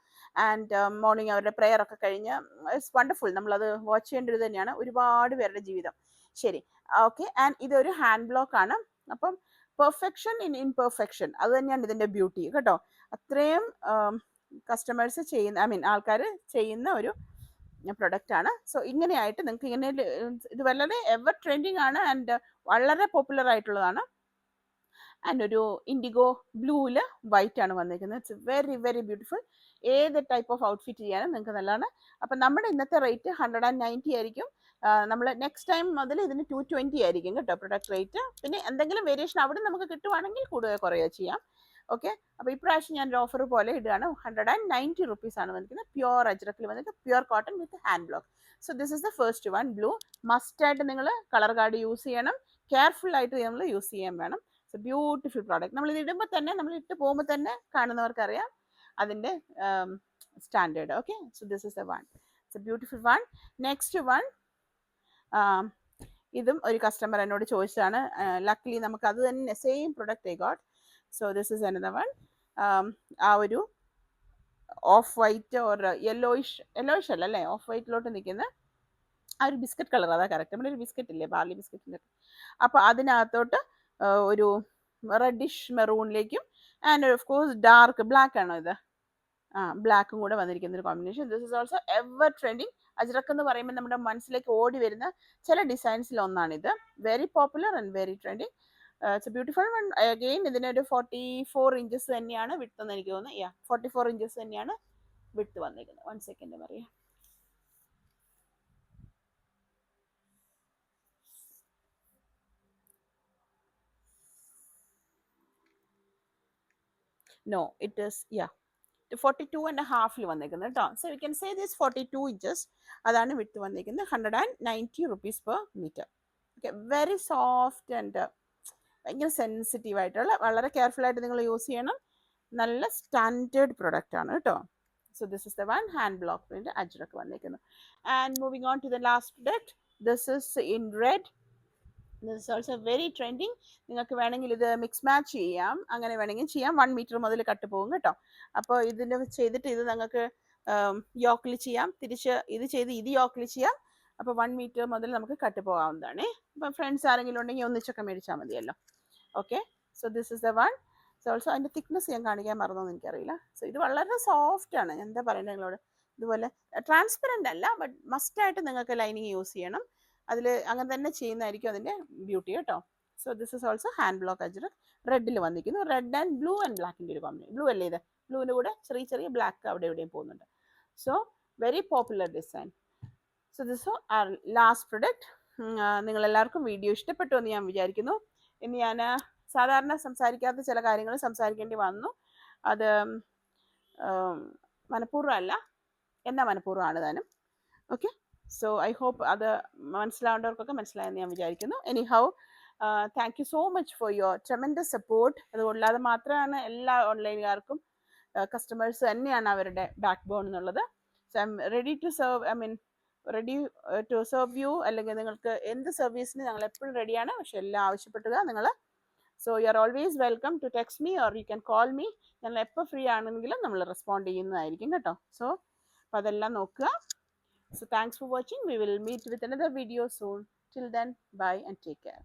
ആൻഡ് മോർണിംഗ് അവരുടെ പ്രെയർ ഒക്കെ കഴിഞ്ഞ് ഇറ്റ്സ് വണ്ടർഫുൾ. നമ്മളത് വാച്ച് ചെയ്യേണ്ടത് തന്നെയാണ്, ഒരുപാട് പേരുടെ ജീവിതം. ശരി, ഓക്കെ. ആൻഡ് ഇതൊരു ഹാൻഡ് ബ്ലോക്ക് ആണ്. അപ്പം പെർഫെക്ഷൻ ഇൻ ഇംപെർഫെക്ഷൻ, അത് തന്നെയാണ് ഇതിൻ്റെ ബ്യൂട്ടി കേട്ടോ. അത്രയും കസ്റ്റമേഴ്സ് ചെയ്യുന്ന ആൾക്കാർ ചെയ്യുന്ന ഒരു പ്രൊഡക്റ്റ് ആണ്. സോ ഇങ്ങനെയായിട്ട് നിങ്ങൾക്ക് ഇങ്ങനെ ഇത് വളരെ എവർ ട്രെൻഡിങ് ആണ് ആൻഡ് വളരെ പോപ്പുലർ ആയിട്ടുള്ളതാണ്. ആൻഡ് ഒരു ഇൻഡിഗോ ബ്ലൂവിൽ വൈറ്റ് ആണ് വന്നിരിക്കുന്നത്. It's very very beautiful. ഏത് ടൈപ്പ് ഓഫ് ഔട്ട്ഫിറ്റ് ചെയ്യാനും നിങ്ങൾക്ക് നല്ലതാണ്. അപ്പം നമ്മുടെ ഇന്നത്തെ റേറ്റ് 190 ആയിരിക്കും. നമ്മൾ നെക്സ്റ്റ് ടൈം മുതൽ ഇതിന് 220 ആയിരിക്കും കേട്ടോ പ്രൊഡക്റ്റ് റേറ്റ്. പിന്നെ എന്തെങ്കിലും വേരിയേഷൻ അവിടെ നമുക്ക് കിട്ടുവാണെങ്കിൽ കൂടുതൽ കുറയുക ചെയ്യാം. ഓക്കെ, അപ്പോൾ ഇപ്രാവശ്യം ഞാൻ ഒരു ഓഫർ പോലെ ഇടുകയാണ്. 190 റുപ്പീസ് ആണ് വന്നിരിക്കുന്നത്. പ്യുവർ അജ്രക്കിൽ വന്നിട്ട് pure cotton with hand block. So this is the first one, blue. മസ്റ്റായിട്ട് നിങ്ങൾ കളർ കാർഡ് യൂസ് ചെയ്യണം. കെയർഫുൾ ആയിട്ട് നമ്മൾ യൂസ് ചെയ്യാൻ വേണം. It's a beautiful product. നമ്മൾ ഇത് ഇടുമ്പോൾ തന്നെ, നമ്മൾ ഇട്ട് പോകുമ്പോൾ തന്നെ കാണുന്നവർക്കറിയാം അതിൻ്റെ standard. Okay, so this is the one. It's a beautiful one. Next one, ഇതും ഒരു കസ്റ്റമർ എന്നോട് ചോദിച്ചതാണ്. ലക്കിലി നമുക്ക് അത് തന്നെ same product I got. So this is another one. ആ ഒരു ഓഫ് വൈറ്റ് ഓർ യെല്ലോയിഷ് അല്ലേ, ഓഫ് വൈറ്റിലോട്ട് നിൽക്കുന്ന ആ ഒരു ബിസ്ക്കറ്റ് കളർ, അതാ കറക്റ്റ്. നമ്മുടെ ഒരു ബിസ്ക്കറ്റ് ഇല്ലേ, ബാർലി ബിസ്ക്കറ്റിൻ്റെ. അപ്പോൾ അതിനകത്തോട്ട് ഒരു റെഡിഷ് മെറൂണിലേക്കും and of course dark black ആണോ ഇത്, ബ്ലാക്കും കൂടെ വന്നിരിക്കുന്ന ഒരു combination. This is also ever trending. Ajrak എന്ന് പറയുമ്പോൾ നമ്മുടെ മനസ്സിലേക്ക് ഓടി വരുന്ന ചില ഡിസൈൻസിൽ ഒന്നാണിത്. Very popular and very trending. It's a beautiful one. Again ഇതിനൊരു 44 ഇഞ്ചസ് തന്നെയാണ് വിഡ്ത്ത് എന്ന് എനിക്ക് തോന്നുന്നു. 44 ഇഞ്ചസ് തന്നെയാണ് വിഡ്ത്ത് വന്നിരിക്കുന്നത്. 1 സെക്കൻഡ് പറയാം. No, it is 42.5 വന്നിരിക്കുന്നത് കേട്ടോ. So you can say this 42 inches അതാണ് വിഡ്ത്ത് വന്നിരിക്കുന്നത്. 190 rupees per metre. Okay, very soft and ഭയങ്കര സെൻസിറ്റീവ് ആയിട്ടുള്ള, വളരെ കെയർഫുൾ ആയിട്ട് നിങ്ങൾ യൂസ് ചെയ്യണം. നല്ല സ്റ്റാൻഡേർഡ് പ്രൊഡക്റ്റ് ആണ് കേട്ടോ. So this is the one, hand block print Ajrak വന്നിരിക്കുന്നു. And moving on to the last product. This is in red. This is also very trending. നിങ്ങൾക്ക് വേണമെങ്കിൽ ഇത് മിക്സ് മാച്ച് ചെയ്യാം, അങ്ങനെ വേണമെങ്കിൽ ചെയ്യാം. 1 മീറ്റർ മുതൽ കട്ട് പോകും കേട്ടോ. അപ്പോൾ ഇതിന് ചെയ്തിട്ട് ഇത് നിങ്ങൾക്ക് യോക്കിൽ ചെയ്യാം, തിരിച്ച് ഇത് ചെയ്ത് ഇത് യോക്കിൽ ചെയ്യാം. അപ്പോൾ 1 മീറ്റർ മുതൽ നമുക്ക് കട്ട് പോകാവുന്നതാണ്. അപ്പം ഫ്രണ്ട്സ് ആരെങ്കിലും ഉണ്ടെങ്കിൽ ഒന്നിച്ചൊക്കെ മേടിച്ചാൽ മതിയല്ലോ. Okay, so this is the one. So also അതിൻ്റെ തിക്നെസ് ഞാൻ കാണിക്കാൻ മറന്നോന്ന് എനിക്കറിയില്ല. സോ ഇത് വളരെ സോഫ്റ്റ് ആണ്. എന്താ പറയുന്നത് നിങ്ങളോട്, ഇതുപോലെ ട്രാൻസ്പെറൻ്റ് അല്ല, ബട്ട് മസ്റ്റായിട്ട് നിങ്ങൾക്ക് ലൈനിങ് യൂസ് ചെയ്യണം. അതിൽ അങ്ങനെ തന്നെ ചെയ്യുന്നതായിരിക്കും അതിൻ്റെ ബ്യൂട്ടി കേട്ടോ. So this is also hand block Ajrak. റെഡിൽ വന്നിരിക്കുന്നു. റെഡ് ആൻഡ് ബ്ലൂ ആൻഡ് ബ്ലാക്കിൻ്റെ ഒരു കോമ്പിനേഷൻ. ബ്ലൂ അല്ലേ ഇത്, ബ്ലൂവിൻ്റെ കൂടെ ചെറിയ ചെറിയ ബ്ലാക്ക് അവിടെ എവിടെയും പോകുന്നുണ്ട്. So very popular design. So this are last product. നിങ്ങളെല്ലാവർക്കും വീഡിയോ ഇഷ്ടപ്പെട്ടു എന്ന് ഞാൻ വിചാരിക്കുന്നു. ഇനി ഞാൻ സാധാരണ സംസാരിക്കാത്ത ചില കാര്യങ്ങൾ സംസാരിക്കേണ്ടി വന്നു. അത് മനഃപൂർവ്വം അല്ല, എന്നാൽ മനഃപൂർവ്വമാണ് താനും. ഓക്കെ, സോ ഐ ഹോപ്പ് അത് മനസ്സിലാവേണ്ടവർക്കൊക്കെ മനസ്സിലായെന്ന് ഞാൻ വിചാരിക്കുന്നു. Anyhow, thank you so much for your tremendous support. അതുകൊണ്ടാതെ മാത്രമാണ് എല്ലാ ഓൺലൈനുകാർക്കും കസ്റ്റമേഴ്സ് തന്നെയാണ് അവരുടെ ബാക്ക് ബോൺ എന്നുള്ളത്. So I am ready to serve, ready to serve you. അല്ലെങ്കിൽ നിങ്ങൾക്ക് എന്ത് സർവീസിന് ഞങ്ങൾ എപ്പോഴും റെഡിയാണ്. പക്ഷെ എല്ലാം ആവശ്യപ്പെടുക നിങ്ങൾ. So you are always welcome to text me or you can call me. ഞങ്ങൾ എപ്പോൾ ഫ്രീ ആണെങ്കിലും നമ്മൾ റെസ്പോണ്ട് ചെയ്യുന്നതായിരിക്കും കേട്ടോ. സോ അപ്പോൾ അതെല്ലാം നോക്കുക. So thanks for watching. We will meet with another video soon. Till then, bye and take care.